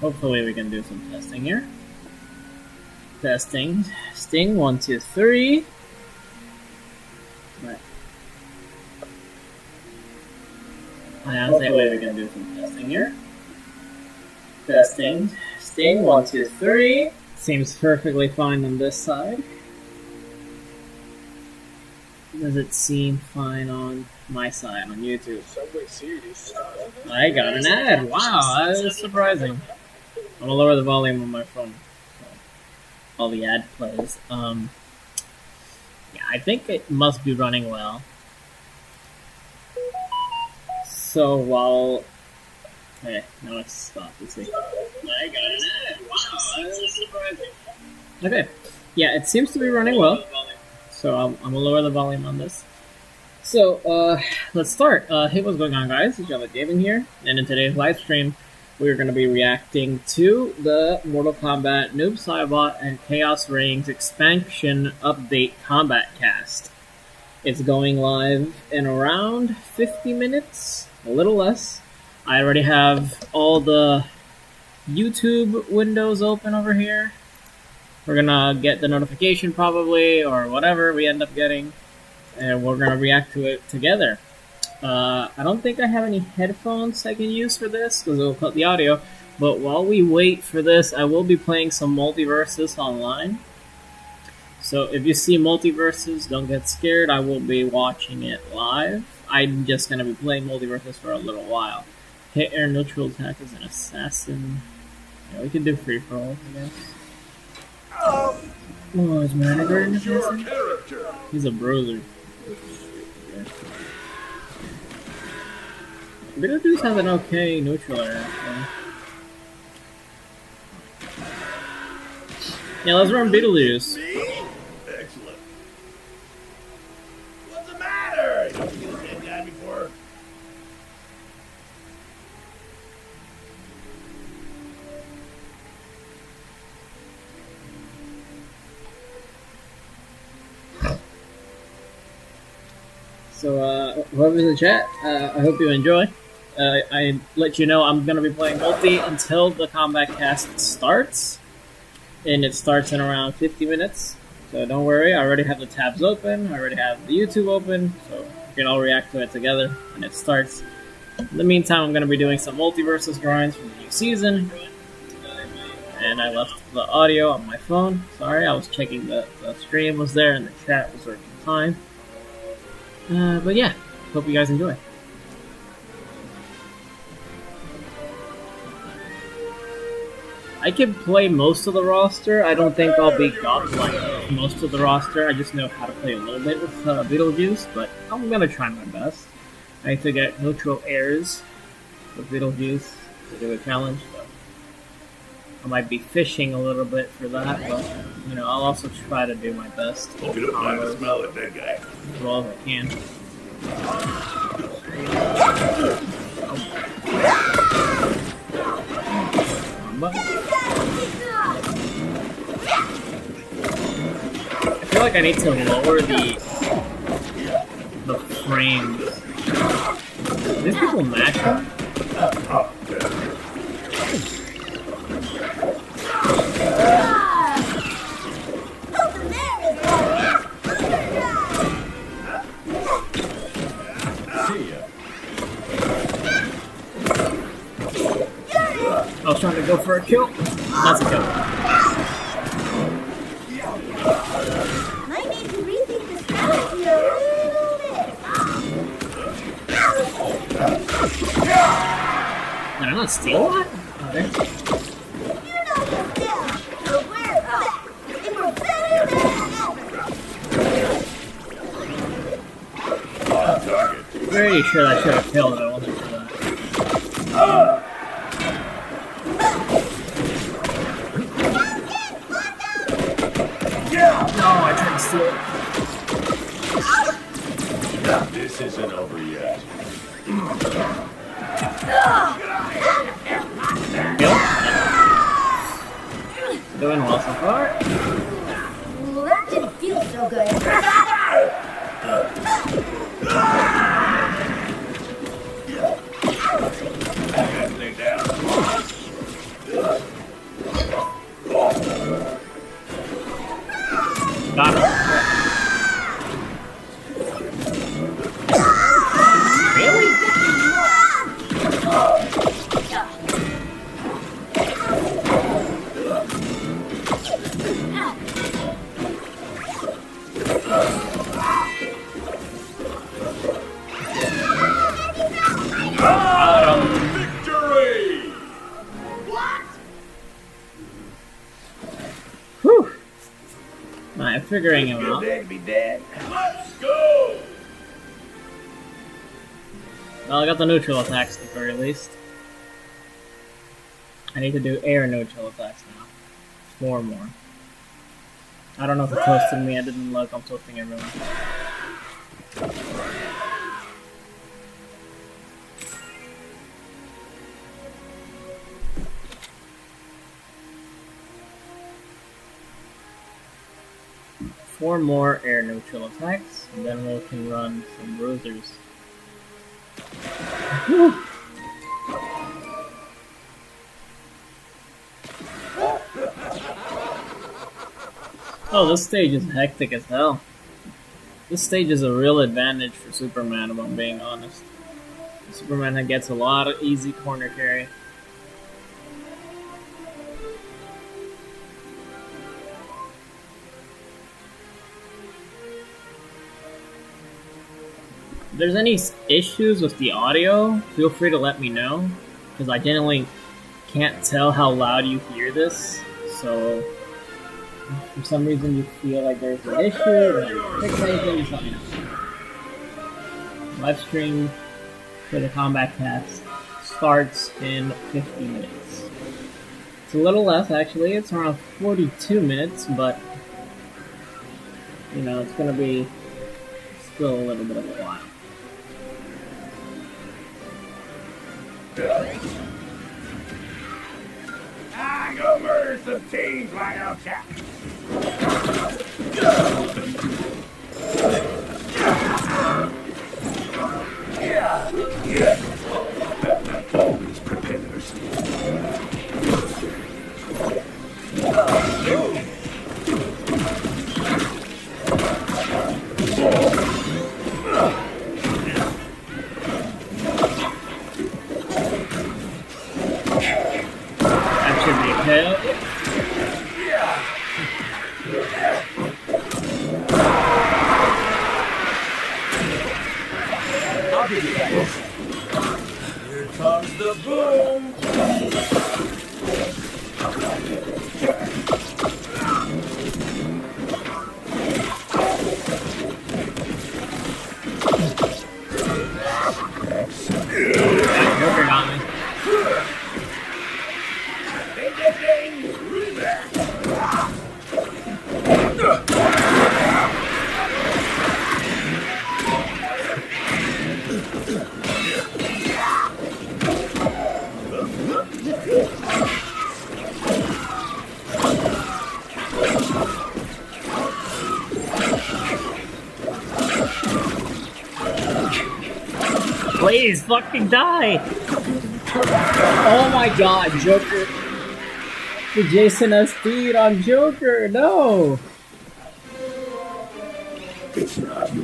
hopefully we can do some testing here. Testing. Sting, 1, 2, 3. Right. Hopefully we can do some testing here. Testing. Sting, 1, 2, 3. Seems perfectly fine on this side. Does it seem fine on my side on YouTube? I got an ad. Wow, that is surprising. I'm gonna lower the volume on my phone. So all the ad plays. Yeah, I think it must be running well. So while okay, now let's stop. Let's see. I got an ad. Wow, that is surprising. Okay, yeah, it seems to be running well. So I'm gonna lower the volume on this. So let's start. Hey, what's going on, guys? It's YavedGaming here, and in today's live stream, we're gonna be reacting to the Mortal Kombat Noob Saibot and Khaos Reins expansion update Kombat Kast. It's going live in around 50 minutes, a little less. I already have all the YouTube windows open over here. We're gonna get the notification probably, or whatever we end up getting, and we're gonna react to it together. I don't think I have any headphones I can use for this, because it will cut the audio, but while we wait for this, I will be playing some multiverses online. So if you see multiverses, don't get scared, I will be watching it live. I'm just gonna be playing multiverses for a little while. Hit air neutral attack as an assassin. Yeah, we can do free for all, I guess. Oh, is Manager in this person? He's a bruiser. Beetlejuice has an okay neutral area, actually. Yeah, let's run Beetlejuice. Excellent. What's the matter? You seen this dead guy before? So, whoever's in the chat, I hope you enjoy. I let you know I'm going to be playing multi until the Kombat Kast starts. And it starts in around 50 minutes. So don't worry, I already have the tabs open. I already have the YouTube open. So we can all react to it together when it starts. In the meantime, I'm going to be doing some multiverses grinds from the new season. And I left the audio on my phone. Sorry, I was checking the stream was there and the chat was working fine. But yeah, hope you guys enjoy. I can play most of the roster. I don't think I'll be godlike most of the roster. I just know how to play a little bit with Beetlejuice, but I'm gonna try my best. I need to get neutral airs with Beetlejuice to do a challenge, so I might be fishing a little bit for that, but you know, I'll also try to do my best. Hope you don't mind the smell of that guy. As well as I can. I feel like I need to lower the frames. Do these people match them? I was trying to go for a kill. That's a kill. Might need to rethink the strategy a little bit. Did I not steal that? Okay. You know we're down, but we're back, and we're better than ever. Pretty sure I should have killed it. I wasn't for that. No, I tried to steal it. This isn't over yet. Kill? Doing well so far. Well, that didn't feel so good. Got him. Really? Victory! Whew. I'm figuring him You're out. dead to be dead. Let's go! Well, I got the neutral attacks at the very least. I need to do air neutral attacks now. 4 more. I don't know if it toasted me, I didn't look, I'm toasting everyone. Four more air neutral attacks, and then we can run some bruisers. Whew. Oh, this stage is hectic as hell. This stage is a real advantage for Superman, if I'm being honest. Superman gets a lot of easy corner carry. If there's any issues with the audio, feel free to let me know, because I generally can't tell how loud you hear this, so if for some reason you feel like there's an issue or fix anything, just let me know. Live stream for the Kombat Kast starts in 50 minutes. It's a little less actually, it's around 42 minutes, but you know, it's gonna be still a little bit of a while. I go murder some teens, why don't ya? Always prepares. That should be a hit. I'll give you that. Here comes the boom. Joker got me. Please, fucking die! Oh my god, Joker. The Jason SD on Joker, no!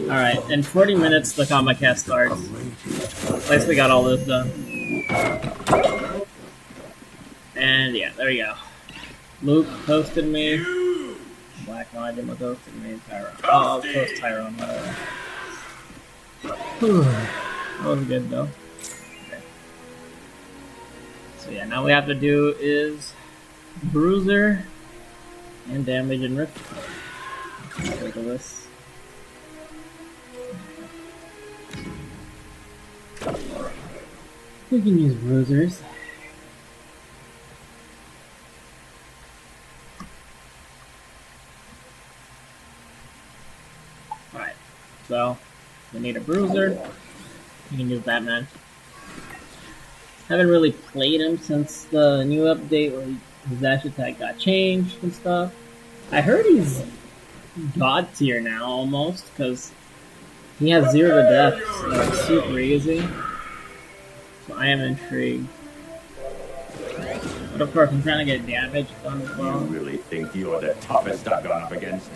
Alright, in 40 minutes the Kombat Kast starts. At least we got all this done. And yeah, there you go. Luke toasted me. Black Magma toasted me. Tyrone. Oh, I'll toast Tyrone. Whew. That was good though. Okay. So yeah, now we have to do is Bruiser and damage and rip. Look at this. We can use Bruisers. Alright, so we need a Bruiser. You can use Batman. Haven't really played him since the new update where his dash attack got changed and stuff. I heard he's God tier now almost because he has 0 to death, so it's super easy. So I am intrigued. But of course, I'm trying to get damage done as well. You really think you're the toughest I've gone up against?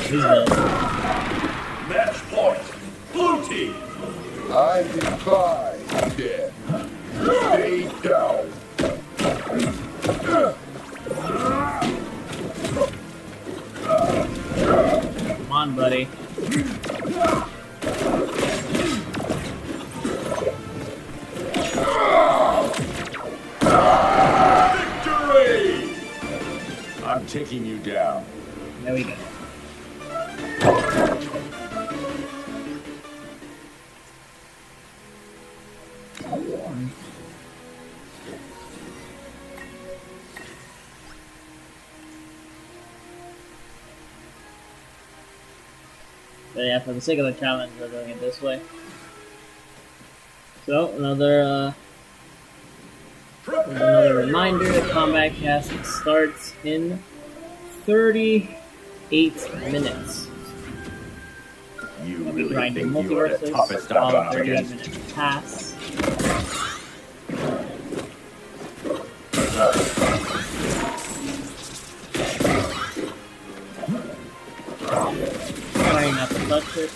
He's dead. Match point. Blue team. I defy death. Stay down. Come on, buddy. Victory! I'm taking you down. There we go. But yeah, for the sake of the challenge, we're doing it this way. So, another reminder, the Kombat Kast starts in 38 minutes. You I'll be really grinding think you are the toughest multiverses I've while gone 38 against? minutes pass. Trying not to touch it.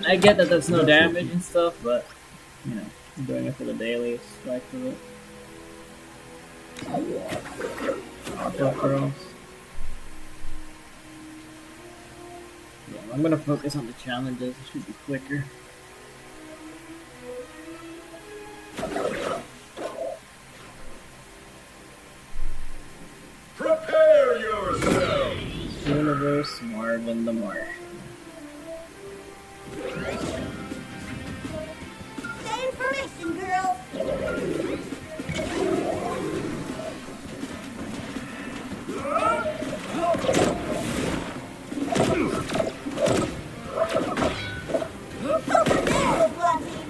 I get that that's no damage and stuff, but you know, I'm doing it for the daily strike of it. Buff girls. Yeah, I'm gonna focus on the challenges. It should be quicker. Prepare yourself! Universe Marvin the Mark. Stay information, girls. Over there is watching.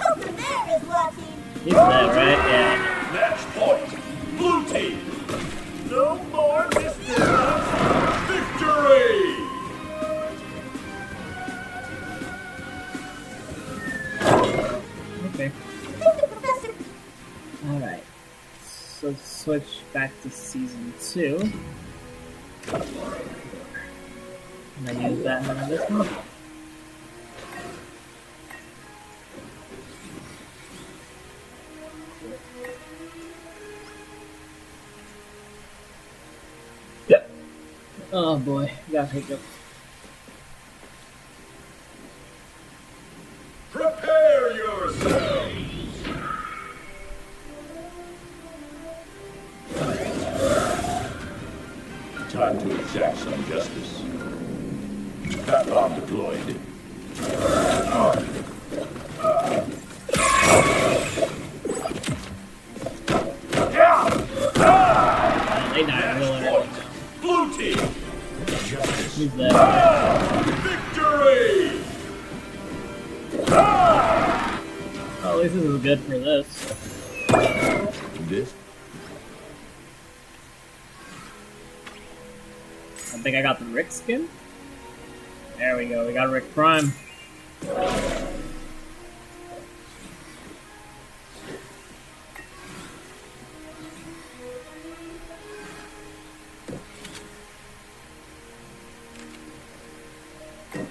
Over there is watching. He's dead, right? Yeah. Match point. Blue team. No more distance. Victory! Okay. Thank you, Professor. Alright. So switch back to season 2. And then use that on this one. Yep. Oh boy, got hiccup. Prepare yourself! Time to exact some justice. Bat bomb deployed. They died real early. Blue team! Justice. He's dead. Victory! Well, at least this is good for this. This? I think I got the Rick skin. There we go, we got Rick Prime.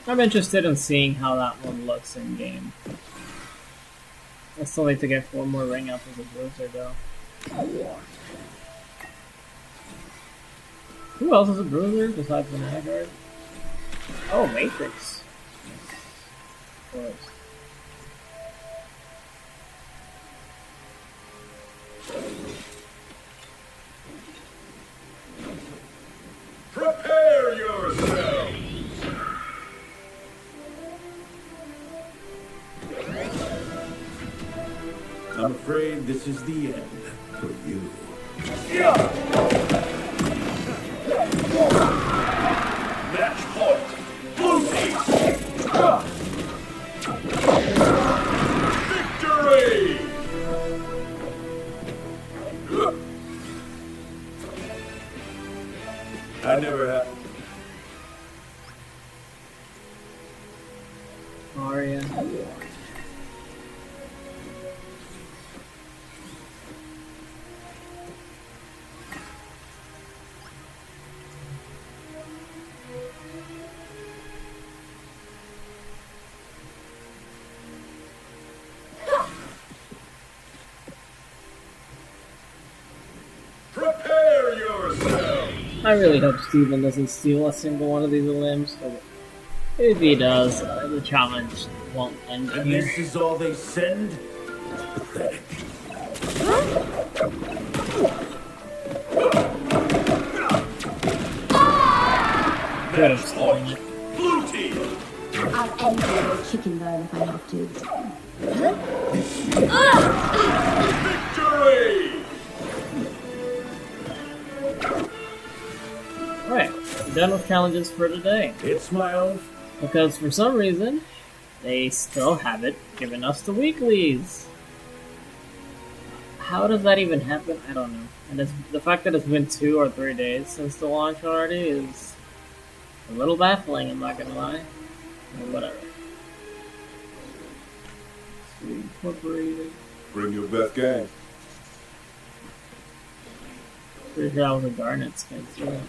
I'm interested in seeing how that one looks in game. I still need to get 4 more ring ups as a bruiser though. Who else is a bruiser besides the Vanguard? Oh, Matrix. Of course. Prepare yourself! I'm afraid this is the end for you. Match point. Blue team. Victory! I never had. Aria. Prepare yourself. I really hope Steven doesn't steal a single one of these limbs. If he does, the challenge won't end And here. this is all they send? Pathetic. Could have stolen it. Blue team. I'll end your chicken bone if I have to. Victory! Alright, done with challenges for today. It's my own. Because for some reason, they still haven't given us the weeklies. How does that even happen? I don't know. And the fact that it's been 2 or 3 days since the launch already is a little baffling, I'm not gonna lie. But whatever. Incorporated. Bring your best game. Pretty sure that was a Garnet skin too.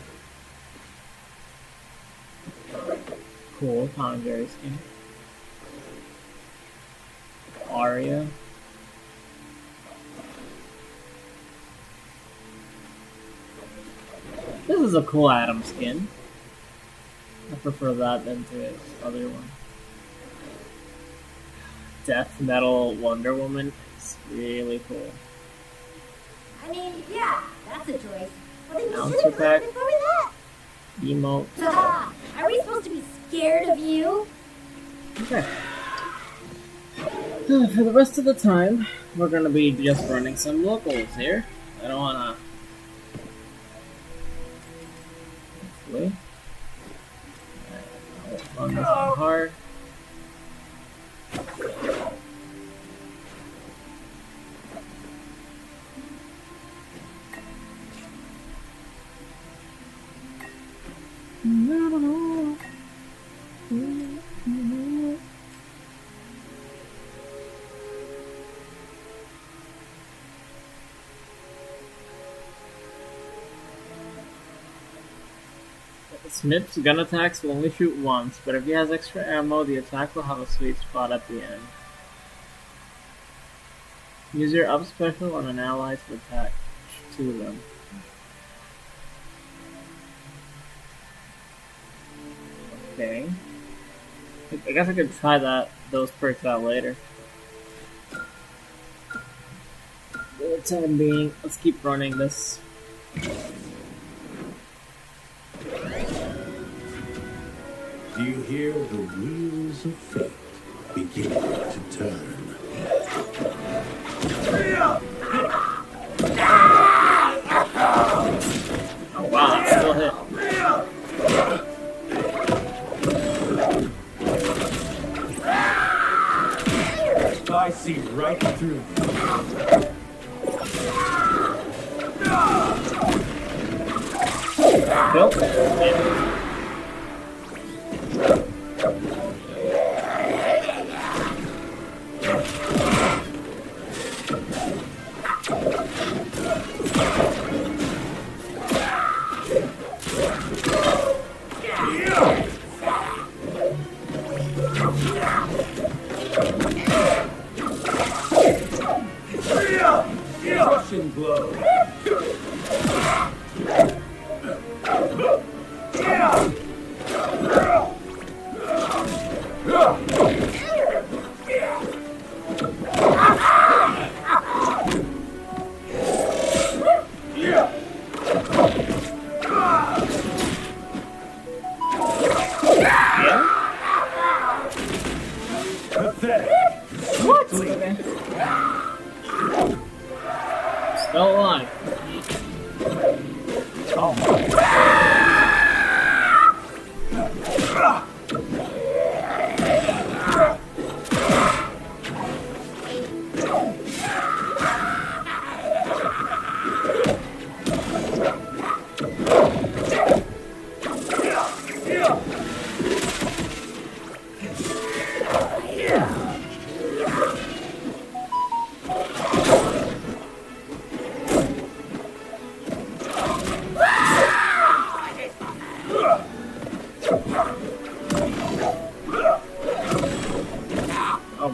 Cool, Tom and Jerry skin. Aria. This is a cool Adam skin. I prefer that than to his other one. Death Metal Wonder Woman is really cool. I mean, yeah, that's a choice. Well, then you Bouncer should have pack. voted for that. Emote. Ah, are we supposed to be scared of you? Okay. For the rest of the time, we're gonna be just running some locals here. I don't wanna. Hopefully. I'll run this one hard. Smith's gun attacks will only shoot once, but if he has extra ammo, the attack will have a sweet spot at the end. Use your up special on an ally to attack 2 of them. Okay. I guess I could try those perks out later. For the time being, let's keep running this. Do you hear the wheels of fate beginning to turn? Oh wow, it still hit. I see right through you. Nope. Russian blow. Pathetic. What? Okay.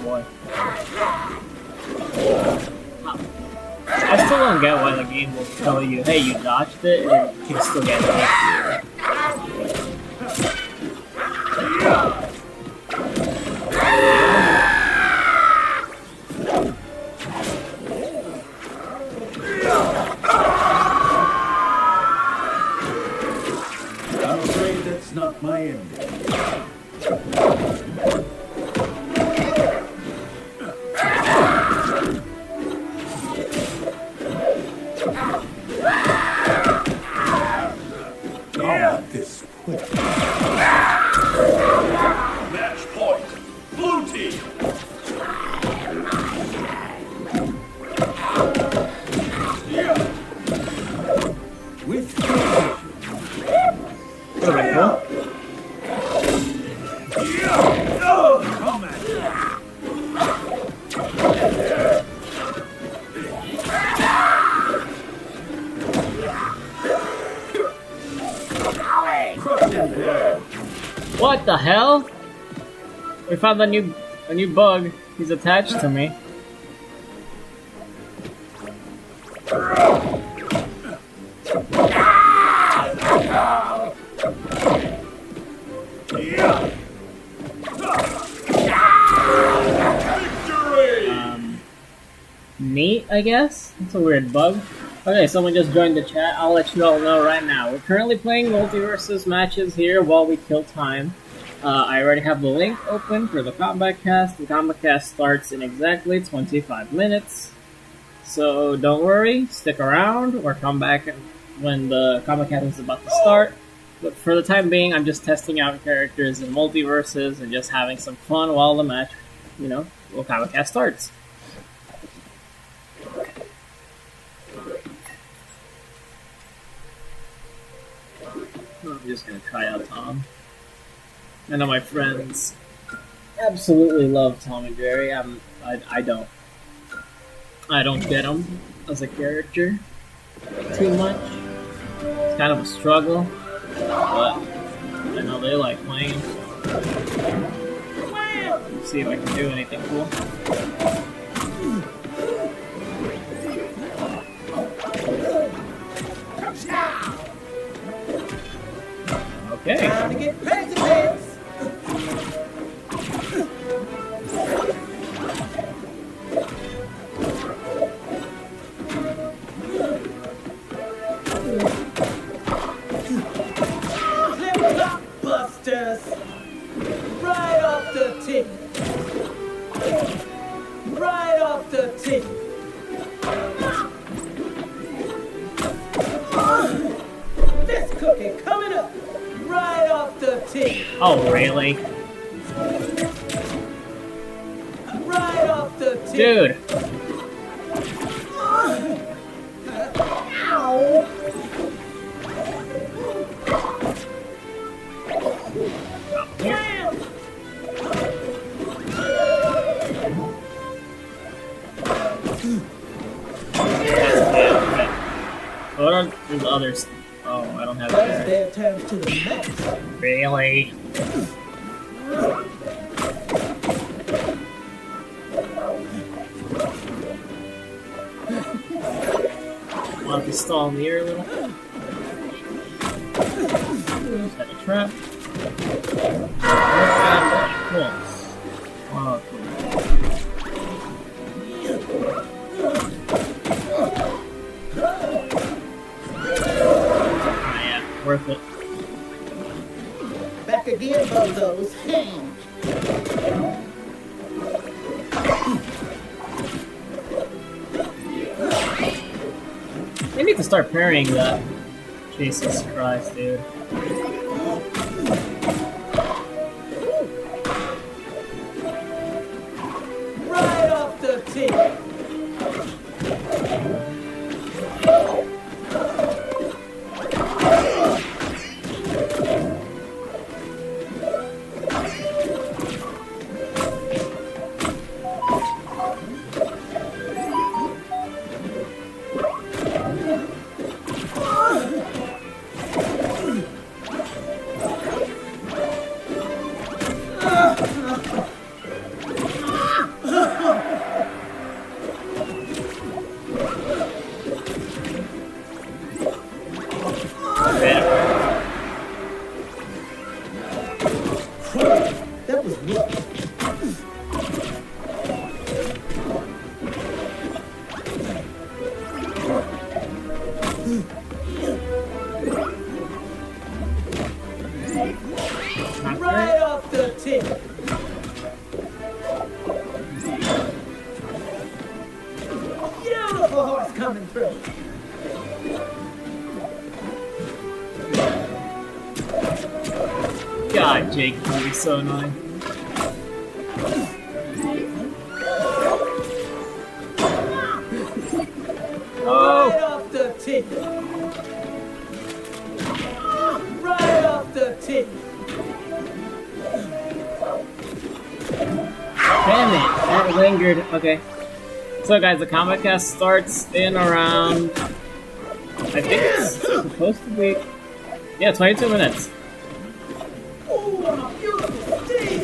boy. I still don't get why the game will tell you, hey, you dodged it, and you can still get hit. I'm afraid that's not my ending. Not this quick. Match point. Blue team. With precision. Alright, cool. What the hell? We found a new bug. He's attached to me. Neat, I guess? That's a weird bug. Okay, someone just joined the chat. I'll let you all know right now. We're currently playing multiversus matches here while we kill time. I already have the link open for the Kombat Kast. The Kombat Kast starts in exactly 25 minutes. So don't worry, stick around or come back when the Kombat Kast is about to start. But for the time being, I'm just testing out characters in multiverses and just having some fun while the match, while Kombat Kast starts. I'm just gonna try out Tom. I know my friends absolutely love Tom and Jerry. I don't. I don't get them as a character too much. It's kind of a struggle, but I know they like playing. Let's see if I can do anything cool. Okay. Time to get presidents. Busters. Right off the tip. Right off the tip. This cookie coming up. Right off the tip. Oh, really? Right off the tip. Dude. Ow. Bam. What are the others? Oh, I don't have First that. their turns to the max. Really? Want to stall in the air a little? Set a trap. Cool. Oh, cool. Yeah, worth it. Back again, bozos. They need to start parrying that. Jesus Christ, dude. Right off the tip. That was rough. Right off the tip. Beautiful horse coming through. God, Jake, that be so annoying. Right off the tip. Right off the tip. Damn it, that lingered. Okay. So guys, the Kombat Kast starts in around, I think it's supposed to be, yeah, 22 minutes. Ooh, I'm a beautiful steed.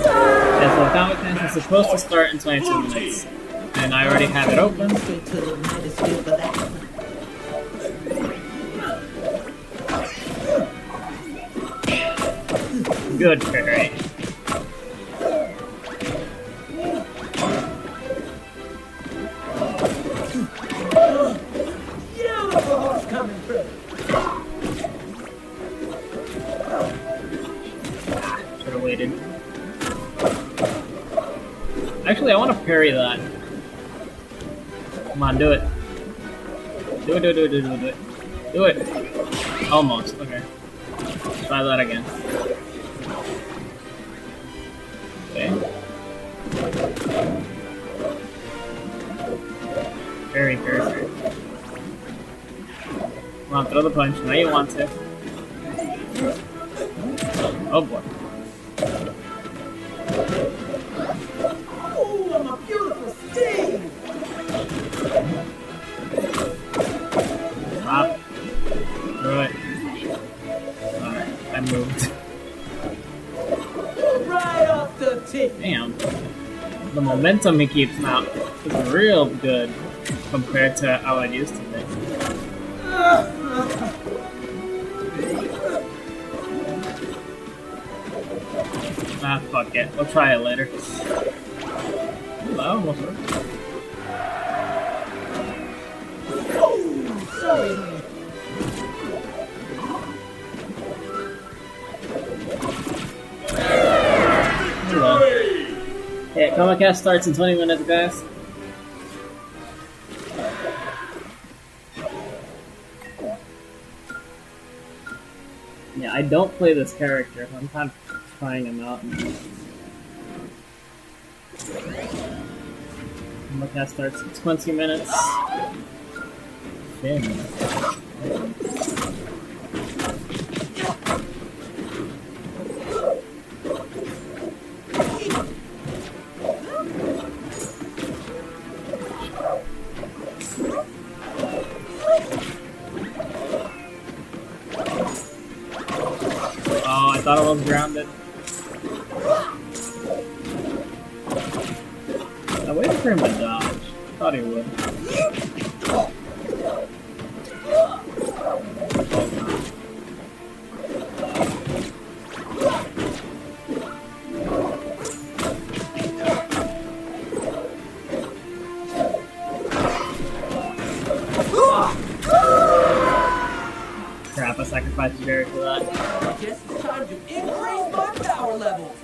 Yeah, so the Kombat Kast is supposed to start in 22 minutes. And I already have it open. Good parry. Beautiful horse coming through. Should have waited. Actually, I want to parry that. Come on, do it. Do it. Do it. Almost, okay. Try that again. Okay. Parry. Come on, throw the punch. Now you want to. Oh boy. Ooh, I'm a beautiful steed. Stop. Throw it. Alright, I moved. Right off the tip. Damn. The momentum he keeps now is real good compared to how it used to be. Ah, fuck it. We'll try it later. Ooh, that almost worked. Sorry. Hello. Yeah, Kombat Kast starts in 20 minutes, guys. Yeah, I don't play this character, so I'm kind of trying him out. Kombat Kast starts in 20 minutes. Finn. Oh, I thought I was grounded. I waited for him to dodge. I thought he would. Crap, I sacrificed Jerry for that. I guess it's time to increase my power levels.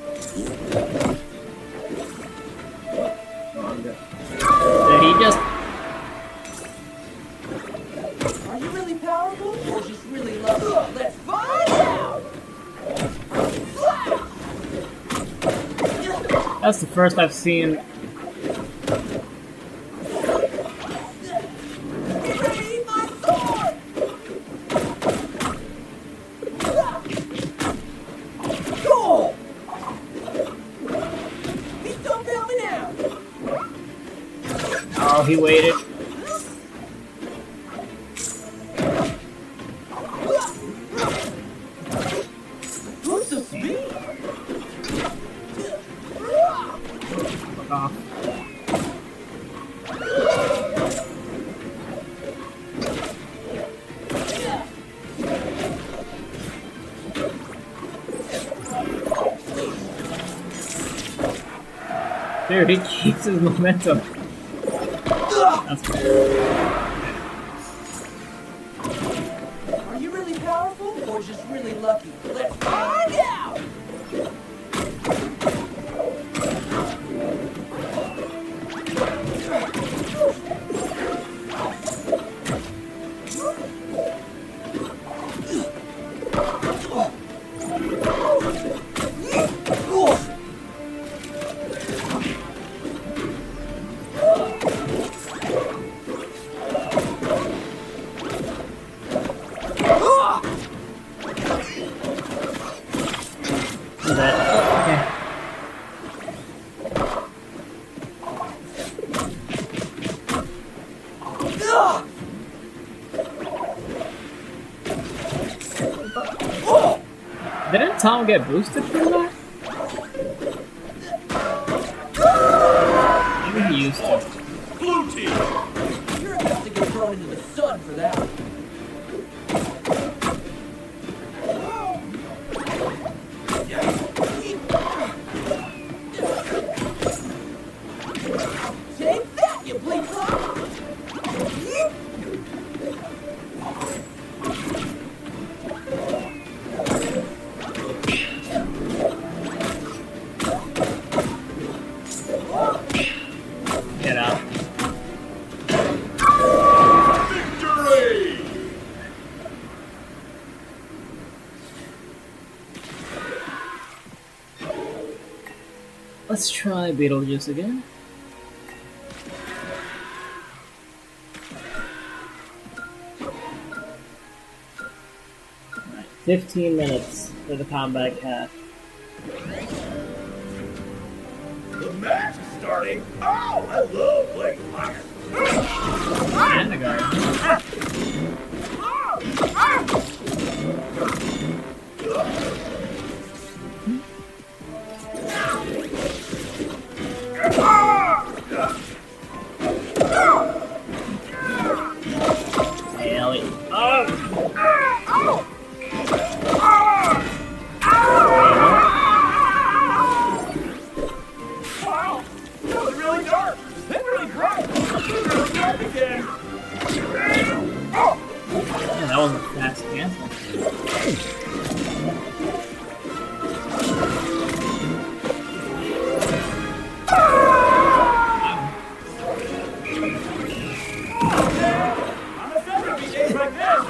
Oh, I'm good. Did he just... Are you really powerful or just really lucky? Let's find out. That's the first I've seen. Ready, my sword. Cool. He's still coming out. Oh, he waited. What's the speed? Fuck off. Dude, he keeps his momentum. That's fair. Are you really powerful or just really lucky? Let's find out! Is that? Oh, okay. Didn't Tom get boosted from that? Maybe he used to. Blue team. You're about to get thrown into the sun for that. Take that, you bleep flop! Get out. Victory! Let's try Beetlejuice again. Alright, 15 minutes for the Kombat Kast. The match is starting. Oh, I love playing fire. And the guard. Hey, Ellie. Oh! Wow, that was really dark. Then really bright. Really dark again. Yeah, that was a fast cancel. I'm a fan of games like this.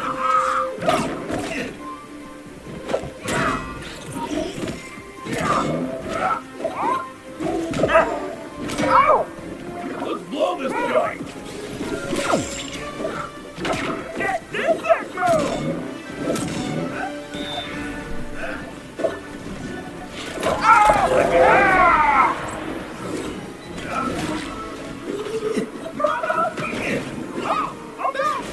Let's blow this joint. Get this echo. I'm back.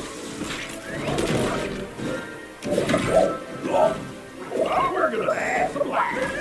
Oh, we're gonna have some laughs.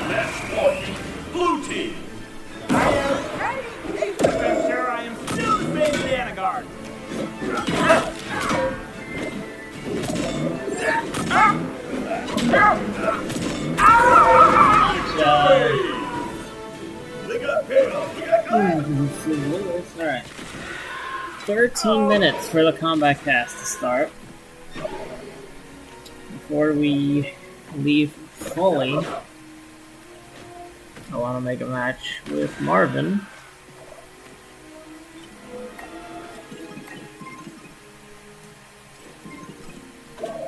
Match point. Blue team. I am ready! I'm sure I am still the same Vanguard. We got payoff. We got guns. Alright. 13 minutes for the Kombat Kast to start. Before we leave fully, I want to make a match with Marvin. For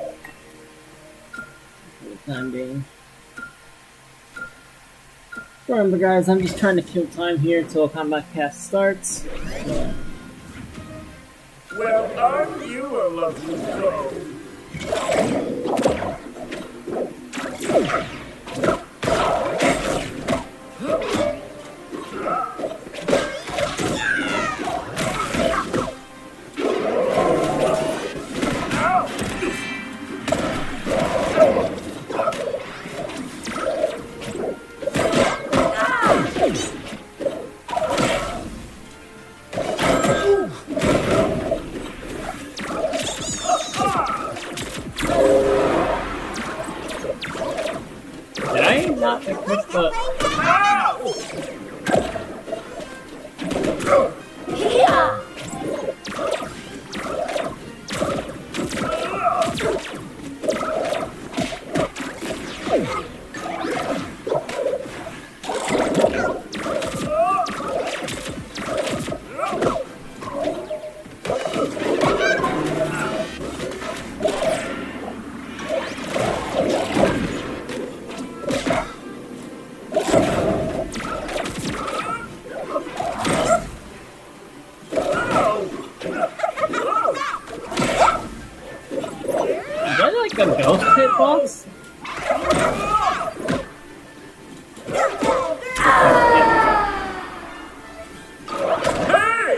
the time being. Remember, guys, I'm just trying to kill time here until Kombat Kast starts. Well, aren't you a lucky soul? Did I not equip the... Yeah. Is that like a ghost hitbox? Hey!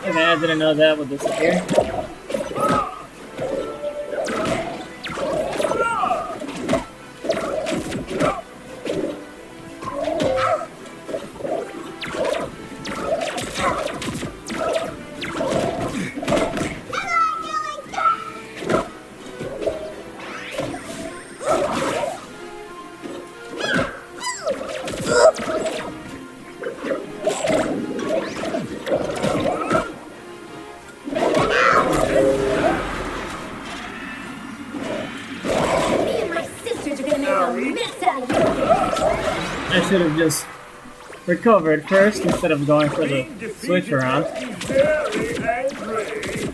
Okay, I didn't know that would disappear. Me and my sisters are gonna make a mess out of you. I should have just recovered first instead of going for the switch around. Makes me very angry.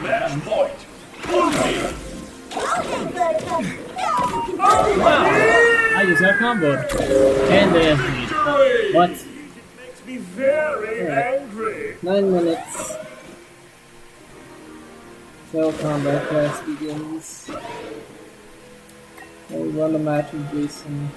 Match point. Wow! I just got comboed. And then... What? Makes me very angry. 9 minutes. So Kombat Kast begins. We'll run a match with Jason.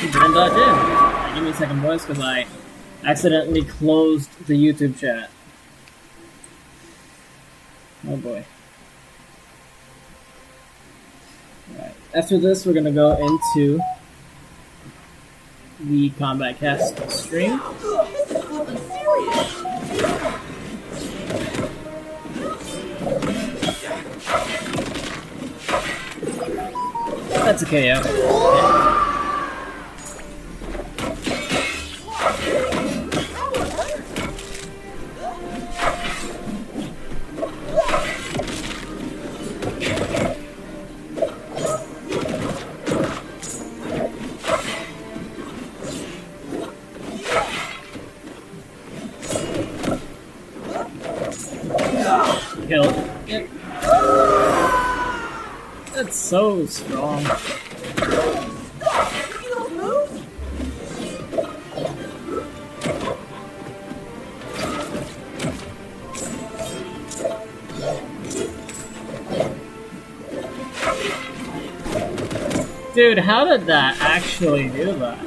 Didn't dodge in. Give me a second, boys, because I accidentally closed the YouTube chat. Oh boy. Alright. After this, we're gonna go into the Kombat Kast stream. This is flipping serious. That's a KO. kill. Yep. That's so strong. See those moves? Dude, how did that actually do that?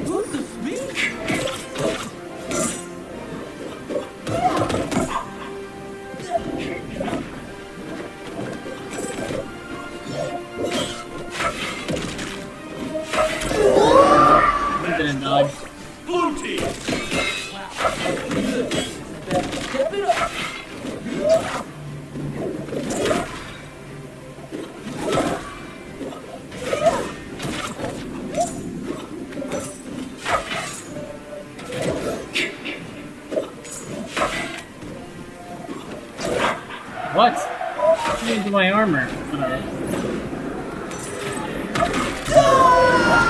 Who's the speed? He didn't dodge. Blue team! Step it up. What? What happened to my armor?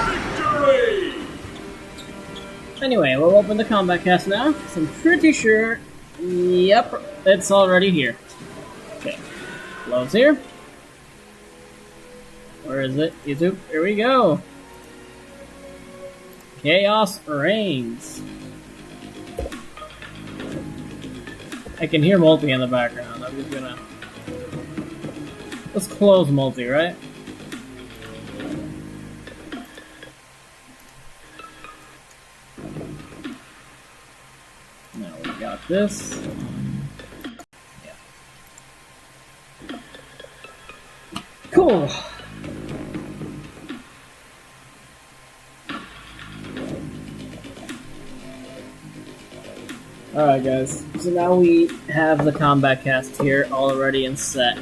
Victory! Anyway, we'll open the Kombat Kast now, 'cause I'm pretty sure... Yep, it's already here. Okay. Love's here. Where is it? YouTube? Here we go! Chaos Reins. I can hear multi in the background. I'm just gonna... Let's close multi, right? Now we got this. Yeah. Cool. Alright guys, so now we have the Kombat Kast here already and set.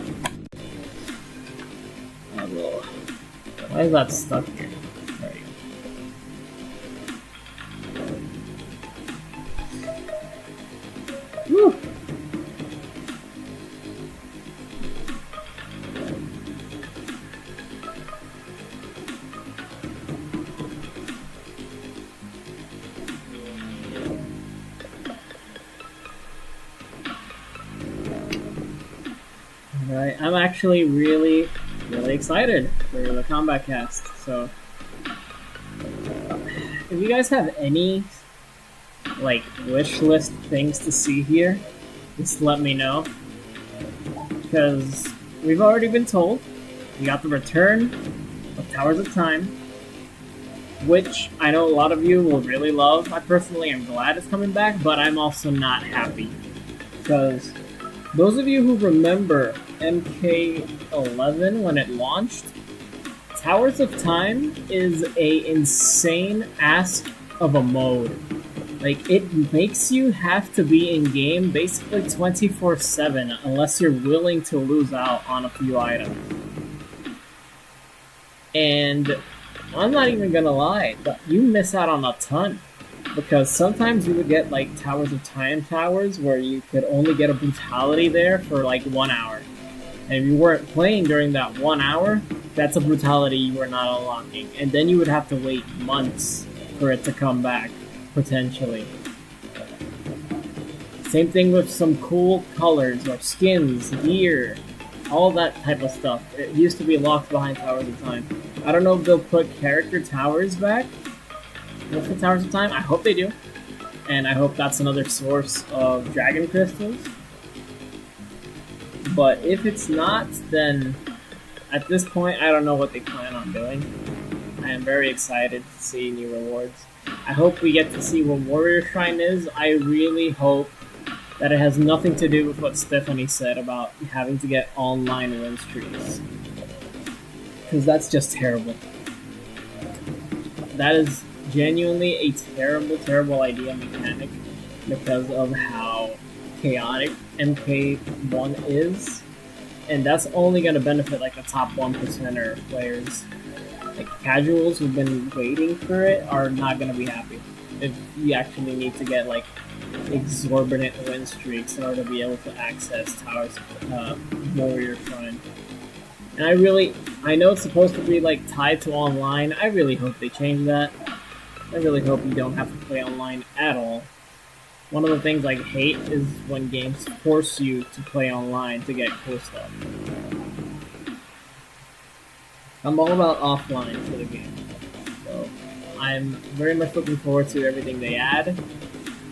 Oh, Lord. Why is that stuck here? There you go. Woo! Alright, I'm actually really excited for the Kombat Kast. So, if you guys have any like wish list things to see here, just let me know. Because we've already been told we got the return of Towers of Time, which I know a lot of you will really love. I personally am glad it's coming back, but I'm also not happy because those of you who remember MK11 when it launched, Towers of Time is a insane ass of a mode. Like, it makes you have to be in game basically 24/7 unless you're willing to lose out on a few items. And I'm not even gonna lie, but you miss out on a ton. Because sometimes you would get like Towers of Time towers where you could only get a brutality there for like 1 hour. And if you weren't playing during that 1 hour, that's a brutality you were not unlocking. And then you would have to wait months for it to come back, potentially. Same thing with some cool colors or skins, gear, all that type of stuff. It used to be locked behind Towers of Time. I don't know if they'll put character towers back with the Towers of Time. I hope they do. And I hope that's another source of dragon crystals. But if it's not, then at this point, I don't know what they plan on doing. I am very excited to see new rewards. I hope we get to see what Warrior Shrine is. I really hope that it has nothing to do with what Stephanie said about having to get online win streaks. Because that's just terrible. That is genuinely a terrible idea mechanic because of how chaotic MK1 is. And that's only going to benefit like the top 1%er players. Like casuals who've been waiting for it are not going to be happy if you actually need to get like exorbitant win streaks in order to be able to access Towers Warrior Shrine. And I know it's supposed to be like tied to online. I really hope they change that. I really hope you don't have to play online at all. One of the things I hate is when games force you to play online to get cool stuff. I'm all about offline for the game. So I'm very much looking forward to everything they add.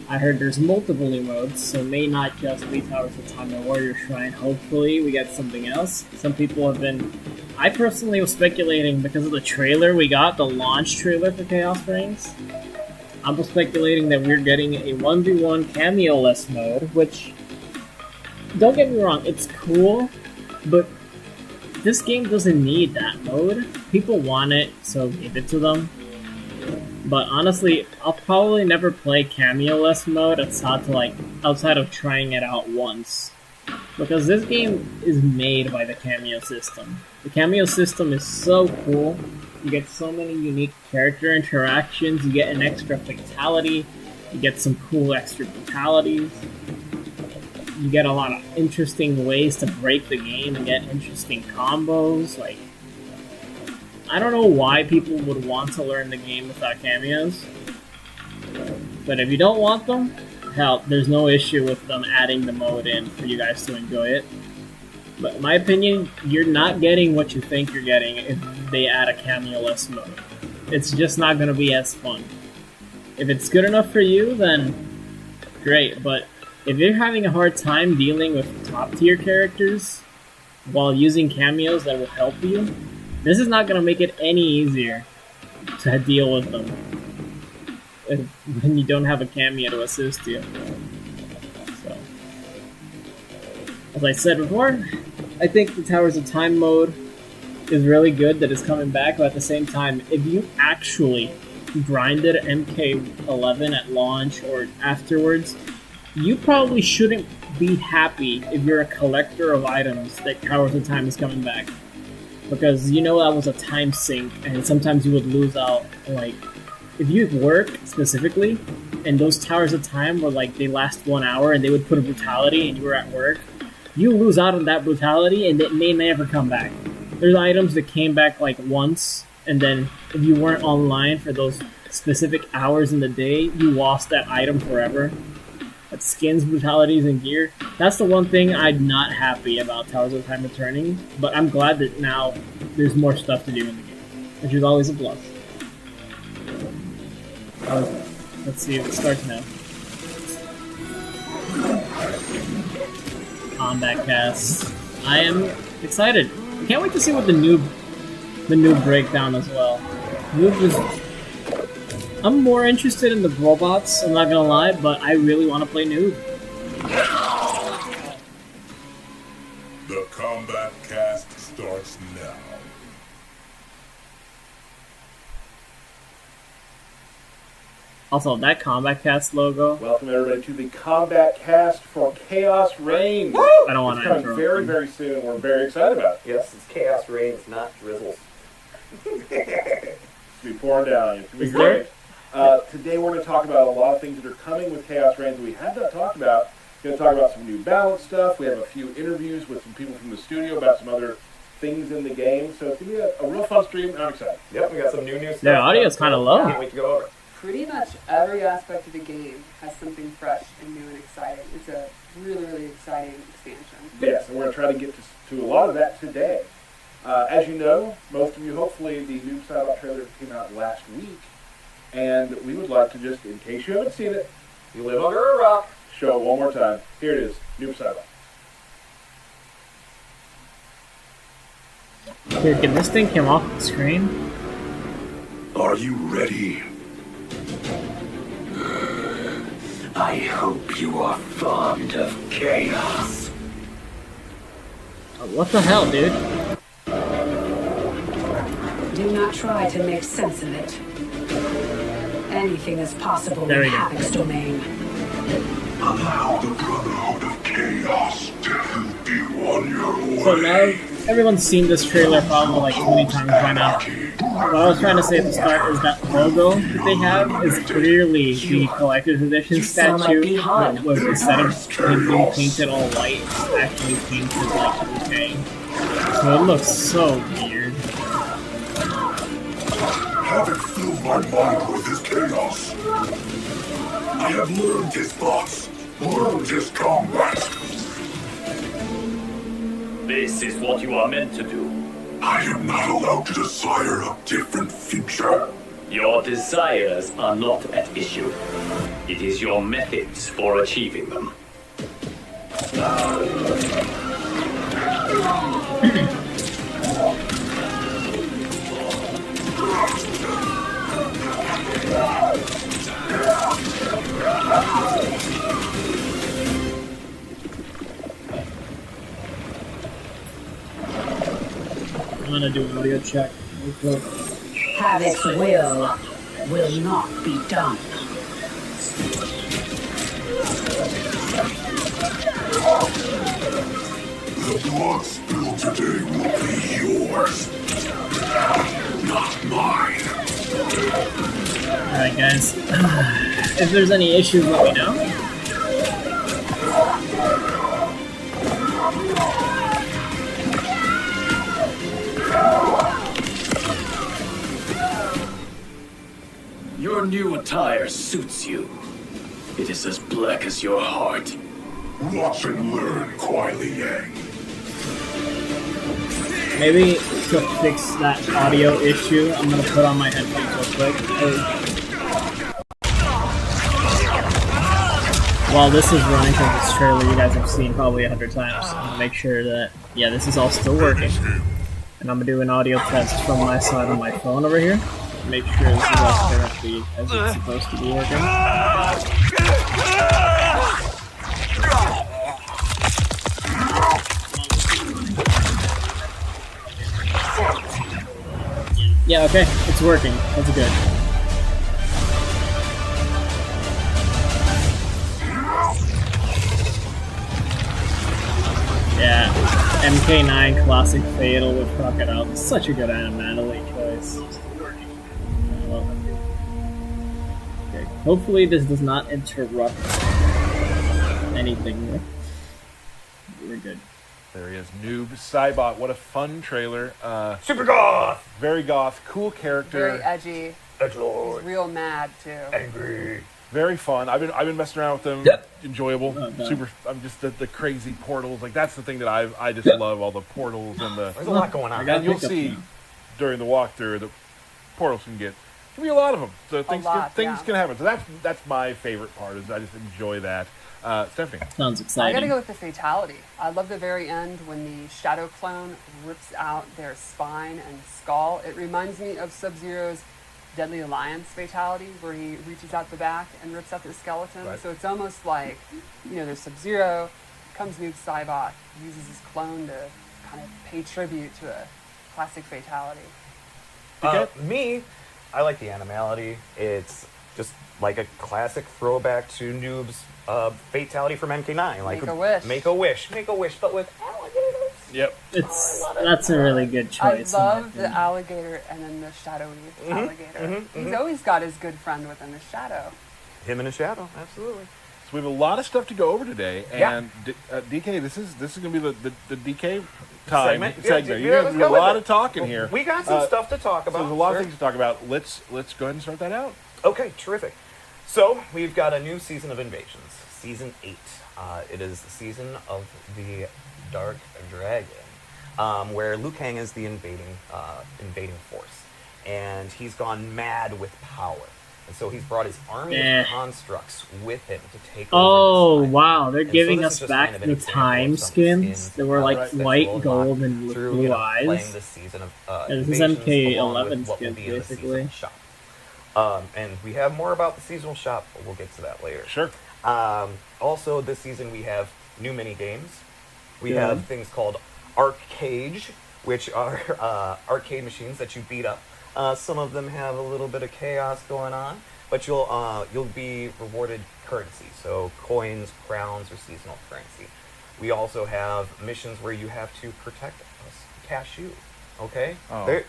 I heard there's multiple new modes, so may not just be Towers of Time and Warrior Shrine. Hopefully we get something else. Some people have been... I personally was speculating because of the trailer we got, the launch trailer for Chaos Reigns. I'm speculating that we're getting a 1v1 cameo-less mode, which... Don't get me wrong, it's cool, but this game doesn't need that mode. People want it, so give it to them. But honestly, I'll probably never play cameo-less mode outside of trying it out once. Because this game is made by the cameo system. The cameo system is so cool. You get so many unique character interactions, you get an extra fatality, you get some cool extra fatalities, you get a lot of interesting ways to break the game and get interesting combos, like... I don't know why people would want to learn the game without cameos, but if you don't want them, hell, there's no issue with them adding the mode in for you guys to enjoy it. But in my opinion, you're not getting what you think you're getting if they add a cameo-less mode. It's just not going to be as fun. If it's good enough for you, then great, but if you're having a hard time dealing with top-tier characters while using cameos that will help you, this is not going to make it any easier to deal with them when you don't have a cameo to assist you. So, as I said before, I think the Towers of Time mode is really good that it's coming back, but at the same time, if you actually grinded MK11 at launch or afterwards, you probably shouldn't be happy if you're a collector of items that Towers of Time is coming back. Because you know that was a time sink, and sometimes you would lose out. Like, if you work specifically, and those Towers of Time were like, they last 1 hour, and they would put a brutality, and you were at work, you lose out on that brutality, and it may never come back. There's items that came back like once, and then if you weren't online for those specific hours in the day, you lost that item forever. That's skins, brutalities, and gear. That's the one thing I'm not happy about Towers of Time returning, but I'm glad that now there's more stuff to do in the game, which is always a plus. Let's see if it starts now. Kombat Kast. I am excited. I can't wait to see what the noob breakdown as well. Noob is... I'm more interested in the robots, I'm not gonna lie, but I really want to play Noob. The Kombat Kast starts now. Also, that Kombat Kast logo. Welcome everybody to the Kombat Kast for Chaos Reigns. I don't want it's to coming intro. very, very soon. We're very excited about it. Yes, it's Chaos Reigns, not Drizzles. It's be pouring down. It's gonna be Is great. Today we're going to talk about a lot of things that are coming with Chaos Reigns that we have not talked about. We're going to talk about some new balance stuff. We have a few interviews with some people from the studio about some other things in the game. So it's going to be a real fun stream, and I'm excited. Yep, we got some new stuff. Their audio's kind of low. Can't wait to go over it. Pretty much every aspect of the game has something fresh and new and exciting. It's a really, really exciting expansion. Yes, and we're going to try to get to a lot of that today. As you know, most of you, hopefully, the Noob Saibot trailer came out last week. And we would like to just, in case you haven't seen it, You live under a rock. show it one more time. Here it is, Noob Saibot. Here, can this thing come off the screen? Are you ready? I hope you are fond of chaos. Oh, what the hell, dude? Do not try to make sense of it. Anything is possible There in we go. Havoc's domain. Allow the Brotherhood of Chaos to help you on your So way. now, everyone's seen this trailer probably like 20 times by now. What I was trying to say at the start is that logo that they have is clearly the collector's edition statue that was, instead of being painted all white, it's actually painted like okay. So it looks so weird. Havoc filled my mind with his chaos. I have learned his thoughts, learned his combat. This is what you are meant to do. I am not allowed to desire a different future. Your desires are not at issue. It is your methods for achieving them. I'm gonna do an audio check real quick. Havoc's will not be done. The blood spilled today will be yours, not mine. Alright guys, if there's any issues let me know. Your new attire suits you. It is as black as your heart. Watch and learn, Kuai Liang. Maybe to fix that audio issue, I'm gonna put on my headphones real quick. While this is running from this trailer you guys have seen probably 100 times, I'm gonna make sure that, yeah, this is all still working. And I'm gonna do an audio test from my side on my phone over here. Make sure this is all correctly as it's supposed to be working. Yeah, okay, it's working. That's good. Yeah, MK9 Classic Fatal with Crocodile. Such a good animately choice. I love it. Okay, hopefully this does not interrupt anything. We're good. There he is, Noob Saibot. What a fun trailer. Super goth! Very goth, cool character. Very edgy. Edgelord. He's real mad too. Angry. Very fun. I've been messing around with them. Yep. Enjoyable. Oh, Super. I'm just the crazy portals. Like that's the thing that I just love, all the portals and the. There's a lot going on. And you'll see during the walkthrough the portals can be a lot of them. So things can happen. So that's my favorite part. Is I just enjoy that. Stephanie. Sounds exciting. I gotta go with the fatality. I love the very end when the Shadow Clone rips out their spine and skull. It reminds me of Sub-Zero's Deadly Alliance fatality, where he reaches out the back and rips out their skeleton. Right. So it's almost like, there's Sub-Zero, comes Noob Saibot, uses his clone to kind of pay tribute to a classic fatality. Me, I like the animality. It's just like a classic throwback to Noob's fatality from MK9. Like Make a wish. Make a wish, but with alligators. Yep. That's a really good choice. I love the alligator and then the shadowy alligator. He's always got his good friend within the shadow. Him in the shadow, absolutely. So we have a lot of stuff to go over today, and DK, this is going to be the DK time segment. You're going to do a lot of talking here. We got some stuff to talk about. So there's a lot of things to talk about. Let's go ahead and start that out. Okay, terrific. So we've got a new season of Invasions, season 8. It is the season of the Dark Dragon, where Liu Kang is the invading force, and he's gone mad with power. And so he's brought his army of constructs with him to take over. Oh, wow. They're giving us back the time skins. They were like white, gold, and blue eyes. This season of this is MK11 skins, basically. And we have more about the seasonal shop, but we'll get to that later. Sure. Also, this season we have new mini games. We have things called arcade, which are arcade machines that you beat up. Some of them have a little bit of chaos going on, but you'll be rewarded currency, so coins, crowns, or seasonal currency. We also have missions where you have to protect a cashew. Okay,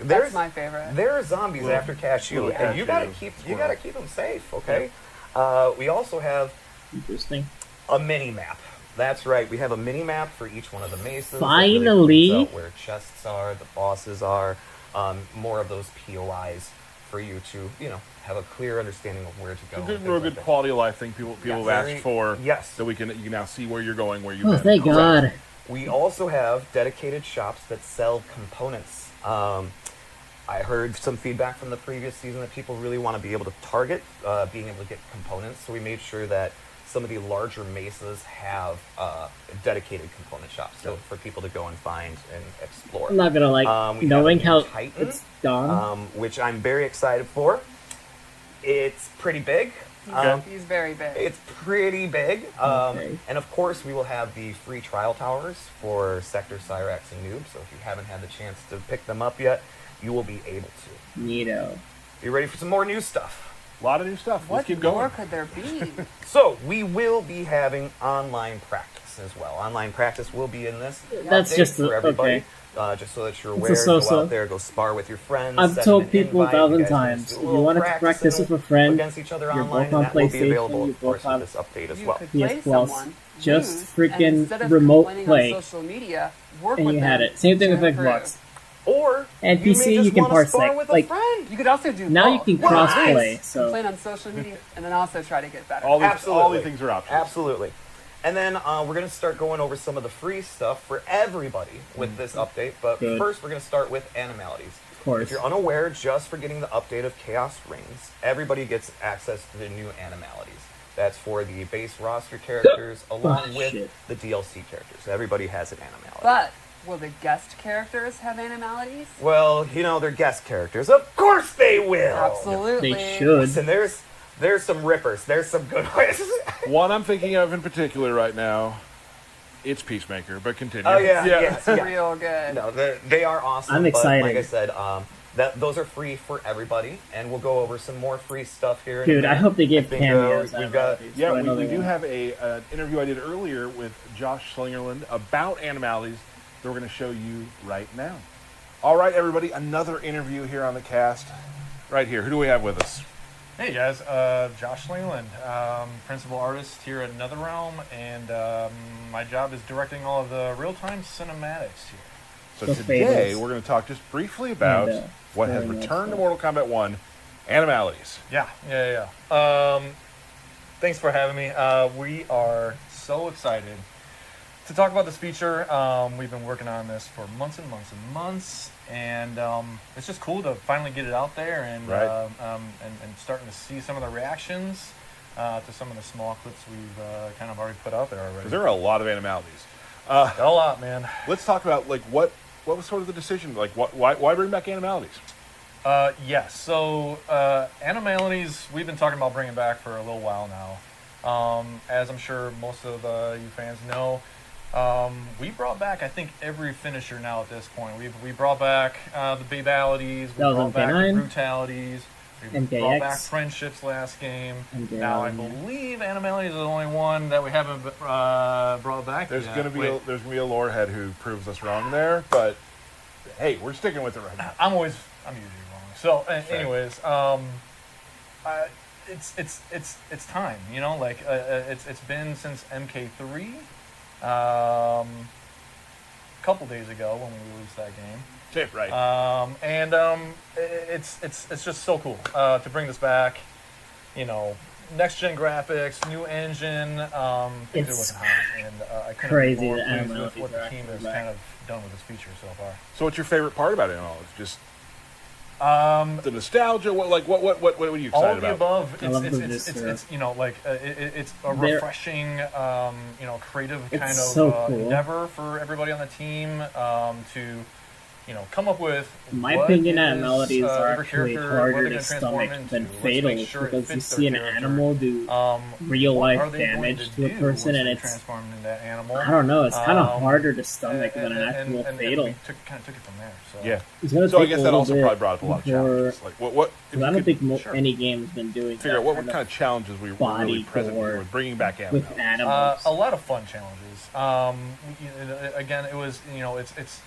That's my favorite. There are zombies after cashew, and you gotta keep them safe. Okay, we also have interesting a mini map. That's right. We have a mini map for each one of the mesas. that Finally! really points out where chests are, the bosses are, more of those POIs for you to, have a clear understanding of where to go. Some real good quality of life thing people have asked for. Yes. So you can now see where you're going, where you've Oh, been. thank God. We also have dedicated shops that sell components. I heard some feedback from the previous season that people really want to be able to target being able to get components, so we made sure that some of the larger mesas have dedicated component shops, so for people to go and find and explore. I'm not gonna knowing how Titan, it's done. which I'm very excited for. It's pretty big. He's very big. It's pretty big. Okay. And of course, we will have the free trial towers for Sector, Cyrax, and Noob, so if you haven't had the chance to pick them up yet, you will be able to. Neato. You ready for some more new stuff? A lot of new stuff. Let's keep What more going. could there be? So, we will be having online practice as well. Online practice will be in this That's update just for everybody. okay. Just so that you're It's a aware, so-so. go out there, go spar with your friends. I've send told an people invite, you 1,000 guys can times, do a if you little wanted to practice practice with a friend, against each other you're online, both on that will be PlayStation, available, you of course, both with have this update as You well. could play PS Plus, someone, just lose, freaking and instead of remote complaining play, on social media, work and with you them had it. Same thing to with improve. Xbox. Or And you PC, may just you can wanna spar parsec. with a Like, friend. You could also do now you both. can Well, cross-play, nice. so- Complain on social media and then also try to get better. All these Absolutely. things are options. Absolutely. And then we're going to start going over some of the free stuff for everybody with this update. But Good. first, we're going to start with animalities. Of course. If you're unaware, just for getting the update of Chaos Reins, everybody gets access to the new animalities. That's for the base roster characters along with shit. the DLC characters. Everybody has an animality. But will the guest characters have animalities? Well, they're guest characters. Of course they will! Absolutely. They should. Listen, there's some rippers. There's some good ones. One I'm thinking of in particular right now, it's Peacemaker, but continue. Oh, yeah. Yes, yeah. Real good. No, they are awesome. I'm but excited. like I said, those are free for everybody, and we'll go over some more free stuff here. in a Dude, I minute. hope they give think, cameos. we've got Yeah, So I know we they do won't. have an interview I did earlier with Josh Slingerland about animalities that we're going to show you right now. All right, everybody, another interview here on the cast. Right here. Who do we have with us? Hey guys, Josh Slingerland, principal artist here at NetherRealm, and my job is directing all of the real-time cinematics here. So The today Fables. we're going to talk just briefly about And, what has very much returned to so. Mortal Kombat 1, animalities. Yeah. Thanks for having me. We are so excited to talk about this feature. We've been working on this for months and months and months, and it's just cool to finally get it out there and Right. and starting to see some of the reactions to some of the small clips we've kind of already put out there already. Because there are a lot of animalities. A lot, man. Let's talk about what was sort of the decision? Like, why bring back animalities? Yes. So, animalities, we've been talking about bringing back for a little while now. As I'm sure most of you fans know, we brought back, I think, every finisher now at this point. We brought back the babalities, we That was brought on back the K9? brutalities, we MKX? brought back friendships last game. MKX. Now, I believe animalities is the only one that we haven't brought back There's yet. going to be Wait. there's gonna be a lore head who proves us wrong there, but hey, we're sticking with it right now. I'm usually wrong. So, Fair. anyways, it's time. It's been since MK3. A couple days ago when we released that game. Right. It's just so cool to bring this back. Next gen graphics, new engine. Things It's are looking hot, and I couldn't crazy be more that pleased with animalities what are the team actually has back. kind of done with this feature so far. So, what's your favorite part about animalities? Just the nostalgia. What are you All excited of the about? above. I love the It's viscera. it's a They're- refreshing, creative It's kind of so cool. endeavor for everybody on the team to, come up with. In my what opinion, is, animalities are every actually character, what harder they're to gonna transform stomach into. than Let's make fatals sure it because you fits see an their character. animal do real What are life they going damage to a do person, once and they it's transform into that animal? I don't know. It's kind of Um, harder to stomach than an actual and fatal. we kind of took it from there. So. Yeah. It's gonna So I take guess a that little also bit probably brought up a lot of before- challenges. Like what? Because I don't think Sure. any game's been doing Figure that out what kind of challenges we were really body present gore with bringing back animals. with animals. A lot of fun challenges. Again, it was it's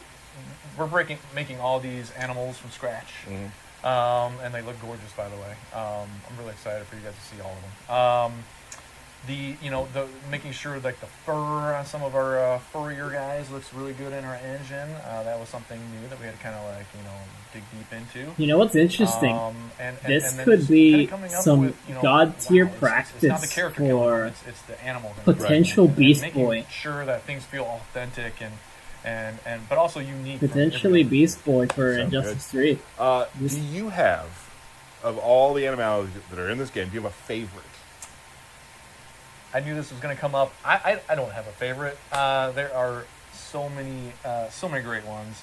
we're making all these animals from scratch, and they look gorgeous, by the way. I'm really excited for you guys to see all of them. the making sure like the fur on some of our furrier guys looks really good in our engine. That was something new that we had to kind of like dig deep into. You know what's interesting? This then could just be kinda coming up some with, god tier it's not the practice character killing, for it's the animal killing. potential And Beast making Boy. sure that things feel authentic and but also unique. from Potentially everybody. Beast Boy for Sounds Injustice 3. Do you have, of all the animalities that are in this game, do you have a favorite? I knew this was going to come up. I don't have a favorite. There are so many great ones.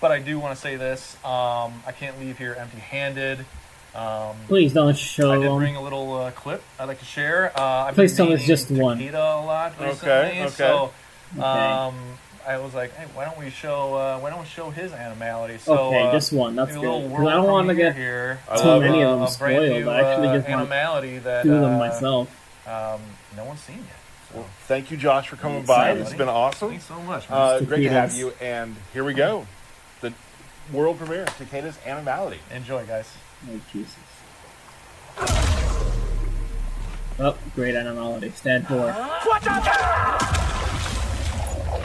But I do want to say this. I can't leave here empty-handed. Please don't show I did them. bring a little clip I'd like to share. I've Please been tell us just naming one. Takeda a lot recently. Okay. So Okay. I was like, hey, why don't we show his animality? So, Okay, just one. That's maybe a little good. 'Cause I don't world want to premiere get here. too many of them A brand spoiled. new, I actually just want animality that to do them myself. no one's seen yet. So. Well, thank you, Josh, for coming Thanks, by. buddy. It's been awesome. Thanks so much, man. Great to have Takeda's. you. And here we go. The world premiere, Takeda's Animality. Enjoy, guys. Oh, Jesus. Oh, great animality. Stand for.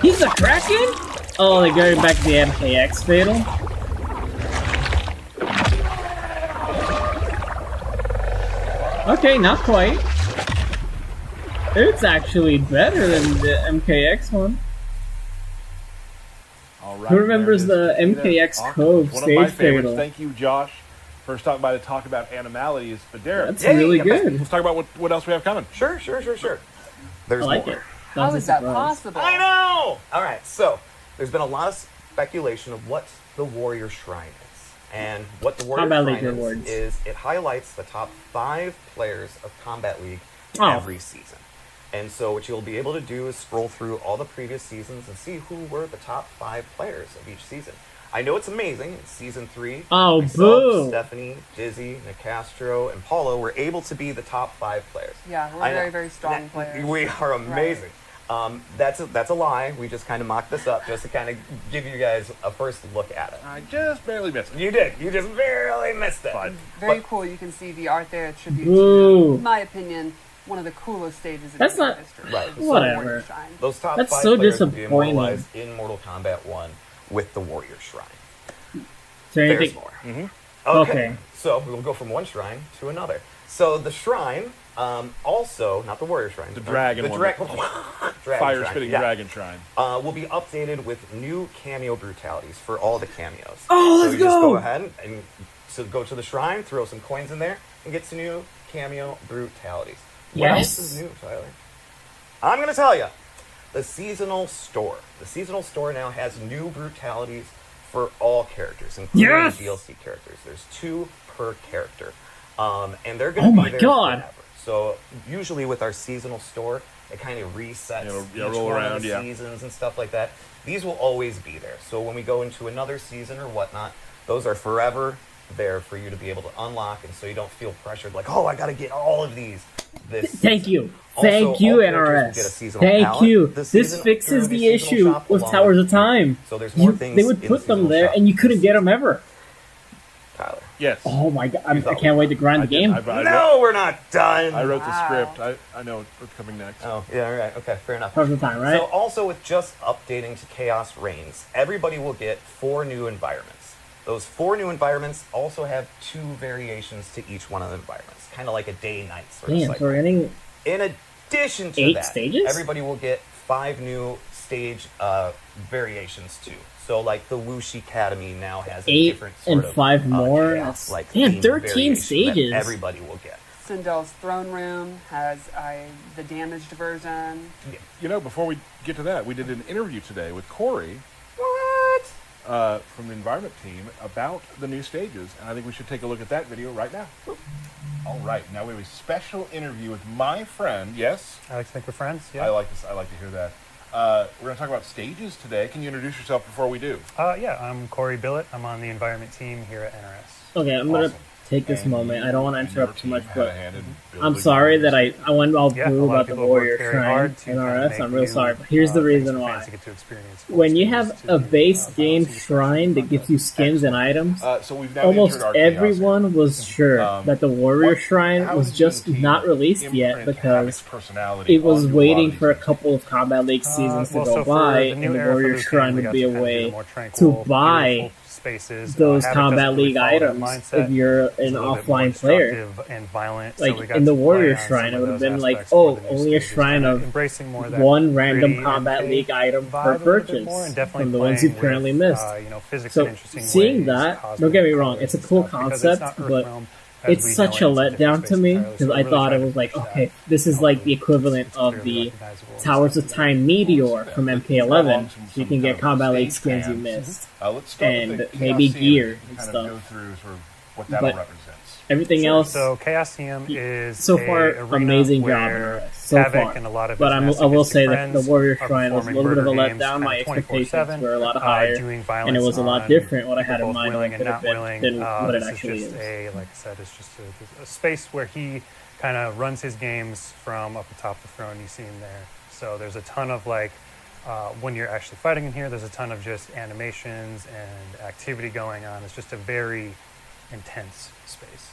He's a Kraken? Oh, they're going back to the MKX Fatal? Okay, not quite. It's actually better than the MKX one. All right, Who remembers there the it is. MKX Octopus, Cove one of my stage favorites. fatal? Thank you, Josh, for stopping by to talk about animalities. But Derek, That's really good. let's talk about what else we have coming. Sure. There's I like more. it. How That's a is that surprise. possible? I know! Alright, so there's been a lot of speculation of what the Warrior Shrine is. And what the Warrior Combat League Shrine rewards. is it highlights the top 5 players of Combat League Oh. every season. And so what you'll be able to do is scroll through all the previous seasons and see who were the top 5 players of each season. I know it's amazing. In season 3, Oh, myself, boo. Stephanie, Dizzy, Nicastro, and Paulo were able to be the top 5 players. Yeah, we're I know. very, very strong players. We are amazing. That's a lie. We just kind of mocked this up just to kind of give you guys a first look at it. I just barely missed it. You did. You just barely missed it. Fine. Very cool. You can see the art there. It tribute Ooh. to, in my opinion, one of the coolest stages in That's game not- history. Right. The Whatever. Warrior Shrine. Those top That's 5 so players will be disappointing. immortalized in Mortal Kombat 1 with the Warrior Shrine. Is there There's anything? more. Mm-hmm. Okay. So we'll go from one shrine to another. So the shrine, also not the Warrior Shrine, The dragon the one. dragon Fire shrine, spitting yeah, dragon shrine. will be updated with new cameo brutalities for all the cameos. Oh, so let's you just go! go ahead and so go to the shrine, throw some coins in there, and get some new cameo brutalities. What else is Yes. new, Tyler? I'm going to tell you. The seasonal store. The seasonal store now has new brutalities for all characters, including Yes! the DLC characters. There's 2 per character. And they're going to Oh be my there God. forever. So usually with our seasonal store, it kind of resets each roll one around, of the yeah. seasons and stuff like that. These will always be there. So when we go into another season or whatnot, those are forever there for you to be able to unlock, and so you don't feel pressured like, oh, I got to get all of these. Thank you. Also, Thank you, all characters will get a NRS. seasonal Thank palette you. this This season fixes through the seasonal issue shop with along Towers with of Time. So there's more things They would in the put them seasonal there, shop. and you couldn't get them ever. Tyler. Yes. Oh my god! I thought can't wait to grind the game. No, we're not done. I wrote the script. I know what's coming next. Oh, yeah, all right. Okay, fair enough. Towers of Time, right? So also with just updating to Chaos Reigns, everybody will get 4 new environments. Those 4 new environments also have 2 variations to each one of the environments, kind of like a day-night sort of Damn, cycle. so we're getting In addition to 8 that, stages? everybody will get 5 new stage variations too. So like the Whoosh Academy now has a 8 different sort and of 5 more. chaos, like Damn, themed 13 variation that stages. everybody will get. Sindel's throne room has the damaged version. You know, before we get to that, we did an interview today with Corey. What? From the environment team about the new stages, and I think we should take a look at that video right now. All right, now we have a special interview with my friend. Yes, I like to think we're friends. Yeah. I like this. I like to hear that. We're going to talk about stages today. Can you introduce yourself before we do? Yeah, I'm Corey Billett. I'm on the environment team here at NRS. Okay, I'm gonna take this And moment. you I don't want to and interrupt too your much, team had a but hand in I'm building sorry that warriors. I went all Yeah, a blue lot about of the people Warrior work very Shrine hard to in kind of RS. make I'm real new, sorry, but here's the things reason for why. fans to get to experience full When you stages have to a do, base game bouncy shrine that gives you skins and items, So we've now almost entered our chaos everyone was sure that the Warrior What- Shrine how was did you just and team not released yet imprint because Havoc's personality it was onto a lot waiting of for a these couple of Combat League seasons to well, go so for by, the new and the era for Warrior Luke Shrine Cage, we would got be to a kind of do the way more to tranquil, buy beautiful spaces. those Havoc Combat doesn't really League follow that items mindset. if you're He's an a little bit more offline player. destructive and violent, so Like we got in the to play Warrior on Shrine, some it of would have those been like, aspects for oh, the new only a stages, shrine kinda of embracing more of that one random gritty Combat MK League item vibe per a little bit purchase more, and definitely from the ones you playing currently with, missed. physics So in interesting seeing ways, that, cosmic don't get me wrong, colors it's a and cool stuff, because it's concept, not but Earthrealm as it's we such know a it. It's a different letdown to space me entirely, because so I we're really thought it trying to was like, push okay, that. this is like the equivalent It's of clearly the recognizable and Towers of stuff. Time Meteor from MK11, Some so you can kind get of Combat League stage skins you fans. missed, Let's start with and the maybe Chaos gear Theater and kind stuff. of go through sort of what that'll But represents. everything else, So Chaosium is so a far, arena amazing job where in RS, so Havoc far. and a lot of But his I will masochistic say that the friends Warrior are Shrine was a little bit of a performing murder letdown. My games expectations 24/7, were a lot higher, doing and it violence was a lot on different what I people had in both mind willing what and could have not been willing. than what it This actually is just is. like I said, it's just a space where he kind of runs his games from up atop the throne. You see him there. So there's a ton of when you're actually fighting in here, there's a ton of just animations and activity going on. It's just a very intense space.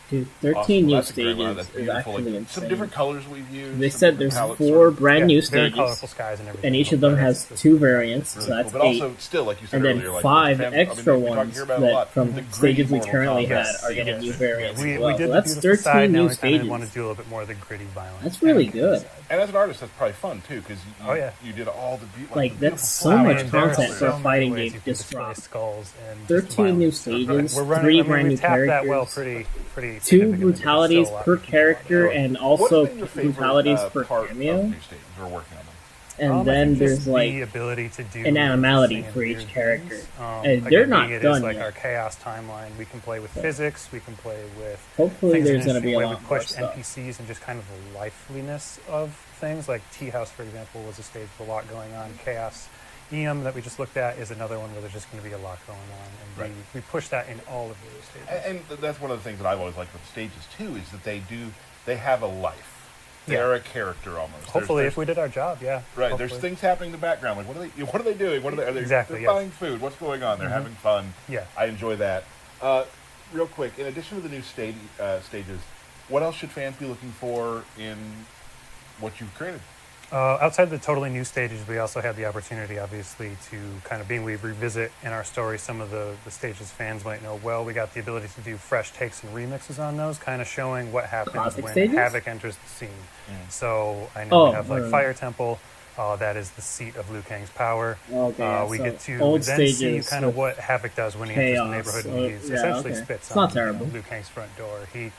Dude, 13 Awesome. new That's a great one. stages That's is beautiful. actually Like, insane. some different colors we've used. They some said different there's palettes, 4 sort of. brand new Very stages, colorful skies and everything. and each of them has 2 variants, Really so that's cool. But 8. also, still, like you said And then earlier, like 5 the extra we talk ones here about it a that lot. from The gritty stages we Mortal currently Kombat. had are getting new Yeah, variants we as well. did So the that's beautiful 13 side. Now new we kind of stages. want to do a little bit more of the gritty violence. That's really good. And as an artist, that's probably fun too, because Oh, yeah. you did all the Like, the that's beautiful so much flowers. There are content for a so many fighting ways game you can just display dropped. skulls and 13 new violence. stages, We're running, 3 I mean, brand we new tapped that well characters, pretty 2 significantly, but there's brutalities still a lot per we can do. character, and also What's been your favorite, brutalities per part cameo. of new stages? We're working on them. And I then think there's just the like ability to do an animality interesting and for each weird character. things. And Again, they're not being it done is like yet. our chaos timeline. We can play with physics. We can play with Hopefully things in there's an going to be interesting a way. lot We more pushed stuff. NPCs and just kind of the liveliness of things. Like Tea House, for example, was a stage with a lot going on. Chaos EM that we just looked at is another one where there's just going to be a lot going on, and Right. we push that in all of those stages. And that's one of the things that I've always liked with stages too, is that they have a life. They're a character almost. Hopefully, There's- if we did our job, yeah. Right, Hopefully. there's things happening in the background. Like, what are they doing? What are they Exactly, They're yes. buying food. What's going on? They're having fun. Yeah. I enjoy that. Real quick, in addition to the new stages, what else should fans be looking for in what you've created? Outside the totally new stages, we also had the opportunity, obviously, to kind of we revisit in our story some of the stages fans might know well. We got the ability to do fresh takes and remixes on those, kind of showing what happens Classic when stages? Havoc enters the scene. So I know Oh, we have like Fire Temple. That is the seat of Liu Kang's power. Okay, we so get to old then see stages kind of with what Havoc does when he enters chaos. the neighborhood and he Yeah, essentially okay. spits It's not on terrible. Liu Kang's front door. He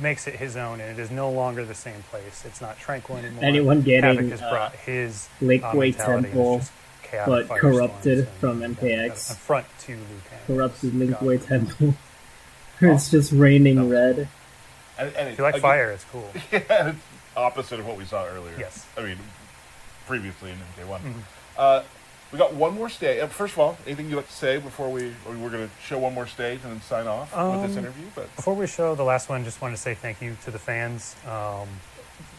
makes it his own, and it is no longer the same place. It's not tranquil anymore. Anyone getting, Havoc has brought his Lakeway mentality, and it's Temple, just chaotic but firestorms corrupted and, from MKX. a front to Liu Kang. Corrupted Lakeway Temple. It's just raining red. And If you like fire, it's cool. Yeah, it's opposite of what we saw earlier. Yes. I mean, previously in MK1. We got one more stage. First of all, anything you'd like to say before we're going to show one more stage and then sign off with this interview? But Before we show the last one, just wanted to say thank you to the fans.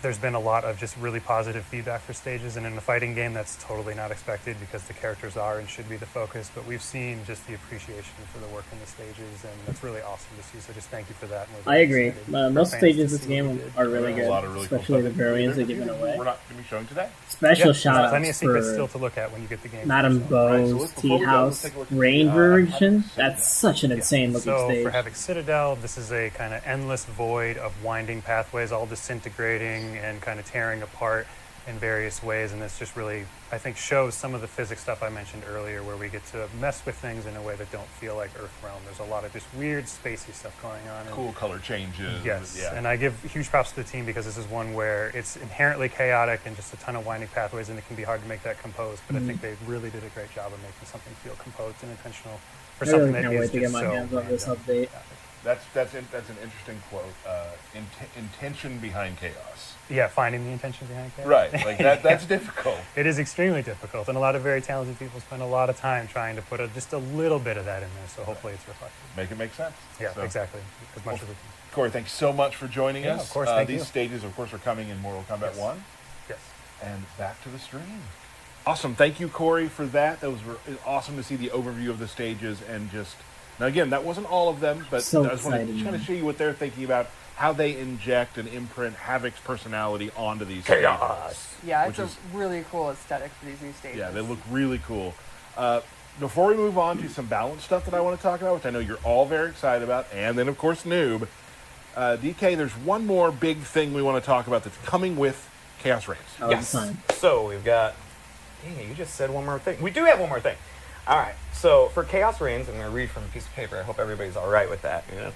There's been a lot of just really positive feedback for stages, and in a fighting game, that's totally not expected because the characters are and should be the focus. But we've seen just the appreciation for the work in the stages, and that's really awesome to see. So just thank you for that. And we're I really agree. excited for Most fans stages to this see what game we did. are really there's good, a lot of really cool especially the stuff. variants they There's given a few away. We're not going to be showing today. Special Yeah, shout plenty of outs secrets for still to look at when you get the game. Madame first. Bo's Right, so Tea before we go, let's House take a look at Rain the, version. Citadel. That's such an insane looking So stage. for Havoc Citadel, this is a kind of endless void of winding pathways, all disintegrating and kind of tearing apart in various ways, and this just really, I think, shows some of the physics stuff I mentioned earlier, where we get to mess with things in a way that don't feel like Earthrealm. There's a lot of just weird, spacey stuff going on. And Cool color changes. yes, Yeah. and I give huge props to the team because this is one where it's inherently chaotic and just a ton of winding pathways, and it can be hard to make that composed, but I think they really did a great job of making something feel composed and intentional for I something really that can't is wait to get just my so hands on this random. update. That's an interesting quote. Intention behind chaos. Yeah, finding the intention behind chaos. Right, like that's difficult. It is extremely difficult, and a lot of very talented people spend a lot of time trying to put just a little bit of that in there, so hopefully it's reflected. Make it make sense. Yeah, So, exactly. As much as we can. Corey, thanks so much for joining us. Of course, thank you. These stages, of course, are coming in Mortal Kombat 1. Yes. And back to the stream. Awesome. Thank you, Corey, for that. That was awesome to see the overview of the stages and just... Now, again, that wasn't all of them, but So I just wanted to exciting, kind of man. show you what they're thinking about, how they inject and imprint Havoc's personality onto these Chaos. stages. Yeah, it's which a is- really cool aesthetic for these new stages. Yeah, they look really cool. Before we move on to some balance stuff that I want to talk about, which I know you're all very excited about, and then, of course, Noob, DK, there's one more big thing we want to talk about that's coming with Chaos Reigns. Oh, Yes. fine. So we've got. Dang it, you just said one more thing. We do have one more thing. All right. So for Chaos Reigns, I'm going to read from a piece of paper. I hope everybody's all right with that. You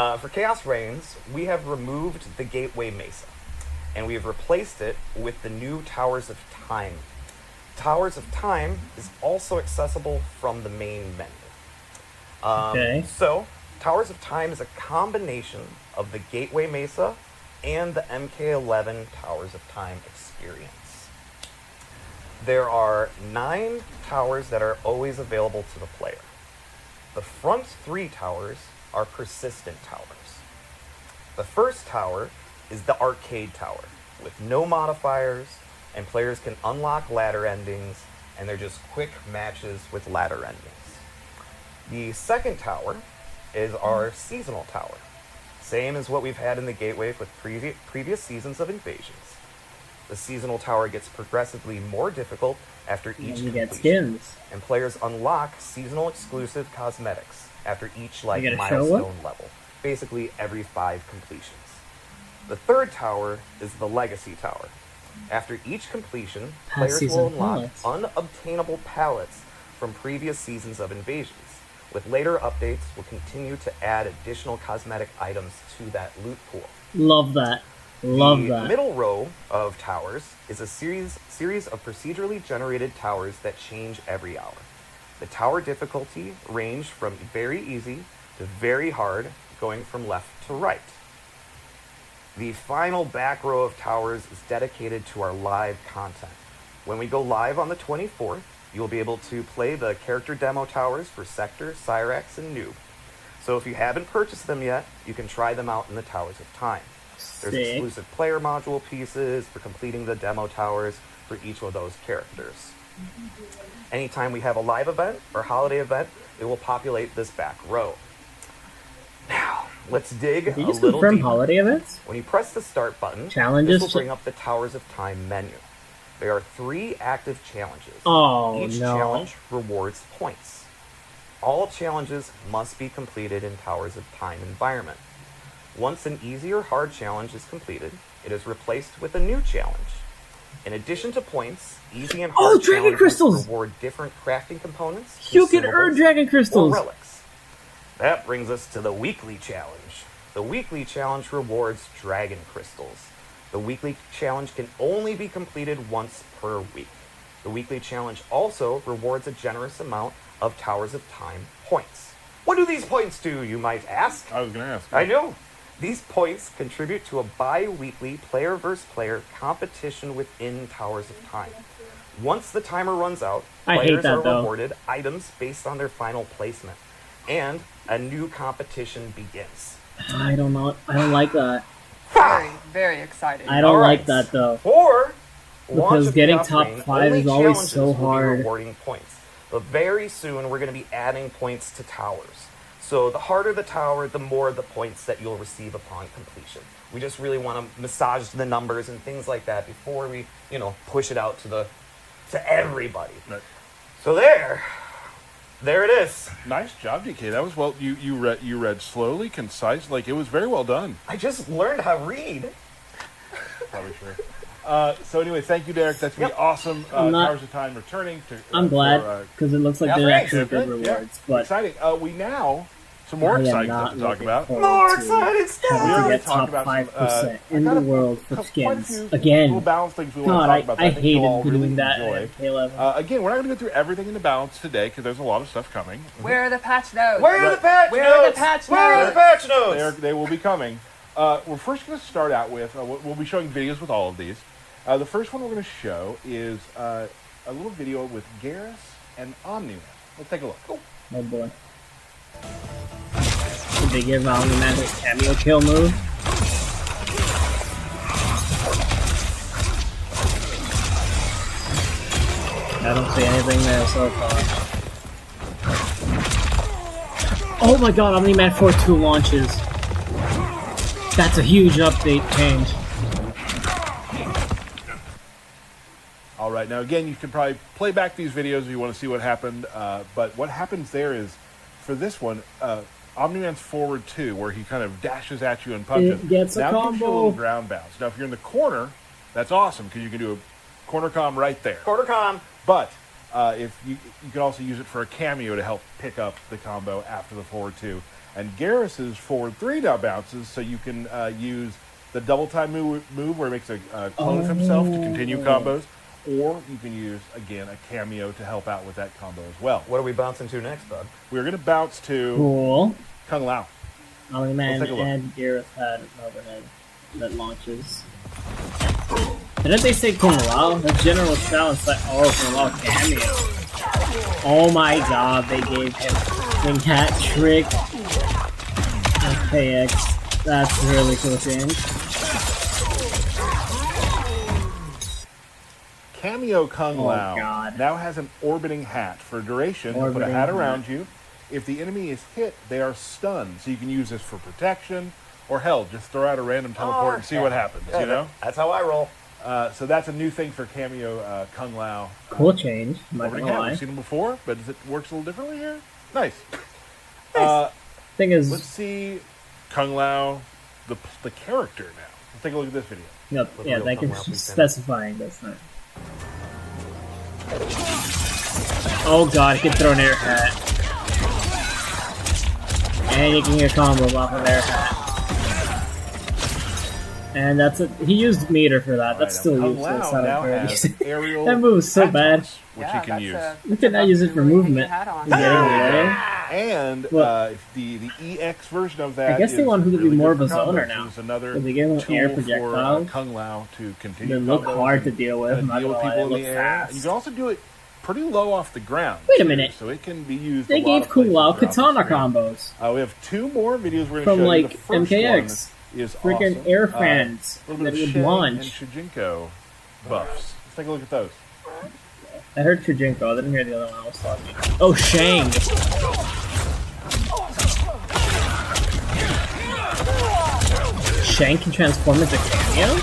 know, for Chaos Reigns, we have removed the Gateway Mesa, and we have replaced it with the new Towers of Time. Towers of Time is also accessible from the main menu. Okay. So Towers of Time is a combination of the Gateway Mesa and the MK11 Towers of Time experience. There are 9 towers that are always available to the player. The front 3 towers are persistent towers. The first tower is the arcade tower, with no modifiers, and players can unlock ladder endings, and they're just quick matches with ladder endings. The second tower is our seasonal tower, same as what we've had in the Gateway with previous seasons of Invasions. The seasonal tower gets progressively more difficult after And each you get completion, skins. and players unlock seasonal exclusive cosmetics after each You gotta show milestone up? level, basically every 5 completions. The third tower is the Legacy Tower. After each completion, players season will unlock palettes. unobtainable palettes from previous seasons of Invasions. With later updates, we'll continue to add additional cosmetic items to that loot pool. Love that. Love The that. middle row of towers is a series of procedurally generated towers that change every hour. The tower difficulty range from very easy to very hard, going from left to right. The final back row of towers is dedicated to our live content. When we go live on the 24th, you'll be able to play the character demo towers for Sector, Cyrax, and Noob. So if you haven't purchased them yet, you can try them out in the Towers of Time. There's Sick. exclusive player module pieces for completing the demo towers for each of those characters. Anytime we have a live event or holiday event, it will populate this back row. Now, let's dig Did you a just little confirm deeper. holiday events? When you press the start button, Challenges? this will bring up the Towers of Time menu. There are 3 active challenges. Oh, Each no. challenge rewards points. All challenges must be completed in Towers of Time environment. Once an easy or hard challenge is completed, it is replaced with a new challenge. In addition to points, easy and hard Dragon challenges crystals! reward different crafting components, You can earn consumables, Dragon or crystals! relics. That brings us to the weekly challenge. The weekly challenge rewards dragon crystals. The weekly challenge can only be completed once per week. The weekly challenge also rewards a generous amount of Towers of Time points. What do these points do, you might ask? I was going to ask. I know. These points contribute to a bi-weekly player versus player competition within Towers of Time. Once the timer runs out, I hate players that, are though. rewarded items based on their final placement, and a new competition begins. I don't know. I don't like that. Very, very exciting. I don't All right. like that though. For launch Because of getting Chaos top Reign, 5 only is always challenges so will be hard. rewarding points. But very soon we're going to be adding points to towers. So the harder the tower, the more the points that you'll receive upon completion. We just really want to massage the numbers and things like that before we, push it out to everybody. Right. So there it is. Nice job, DK. That was well. You read slowly, concise. Like it was very well done. I just learned how to read. Probably sure. So anyway, thank you, Derek. That's gonna be awesome. I'm not- Towers of Time returning to. I'm glad because it looks like Yeah, they're thanks. actually good Yeah, rewards. But exciting. We now some more I am exciting not stuff to talk looking about. forward More to excited stuff. having We to already get talked top about 5% some, in I the got world for quite a skins. few Again, little balance things we want God, to talk about that I think you'll all hated really doing that enjoy. at K11. Again, we're not going to go through everything in the balance today because there's a lot of stuff coming. Where are the patch notes? Where are the patch Where are the notes? patch Where are the notes? patch notes? They will be coming. We're first going to start out with, we'll be showing videos with all of these. The first one we're going to show is a little video with Garrus and Omni-man. Let's take a look. Oh boy. Did they give Omni-man his cameo kill move? I don't see anything there so far. Oh my god, Omni-man 4-2 launches. That's a huge update change. All right, now again, you can probably play back these videos if you want to see what happened, but what happens there is, for this one, Omni-man's forward 2, where he kind of dashes at you and punches. It gets a now combo. gives you a little ground bounce. Now, if you're in the corner, that's awesome, because you can do a corner comm right there. Quarter com. But if you can also use it for a cameo to help pick up the combo after the forward 2. And Garrus's forward 3 now bounces, so you can use the double time move where he makes a clone of himself to continue combos. Or you can use, again, a cameo to help out with that combo as well. What are we bouncing to next, bud? We're going to bounce to Cool. Kung Lao. Omni-man Let's take a look. and Garrus had an overhead that launches. Didn't they say Kung Lao? The General Shao is like, oh, Kung Lao cameo. Oh my god, they gave him the hat trick. KX. That's really cool thing. Cameo Kung Lao God. now has an orbiting hat. For duration, you put a Orbiting hat hat. around you. If the enemy is hit, they are stunned. So you can use this for protection, or hell, just throw out a random teleport and see what happens, Yeah, you know? That's how I roll. So that's a new thing for Cameo Kung Lao. Cool change. I'm not Orbiting gonna hat. lie. We've seen them before, but it works a little differently here. Nice. Thing is, Let's see Kung Lao, the character now. Let's take a look at this video. yep, With yeah, real they Kung can Lao piece in it. specifying this time. Oh god, he can throw an air hat. And you can get a combo off of air hat. And that's it. He used meter for that. That's still Kung useless. Lao I now don't care. has aerial That move is so hat bad. toss, which you can use. You cannot use it for movement. You get away. And Well, the EX version of that I guess they is want him to be really more good of a for zoner combos. now. It's another Because they gave him tool air for projectiles. Kung Lao to They continue look combos hard to and, deal with. I'm not deal with gonna lie, people they in the look air. fast. You can also do it pretty low off the ground. Wait a too, minute. So it can be used. They a lot gave of Kung places Lao throughout the katana screen. combos. We have 2 more videos we're going to From show you. like The first MKX. one is Freaking awesome. air fans a little that bit of would Shang launch. and Shujinko buffs. Let's take a look at those. I heard Trujinko, I didn't hear the other one I was talking. Oh, Shang! Shang can transform into cameo?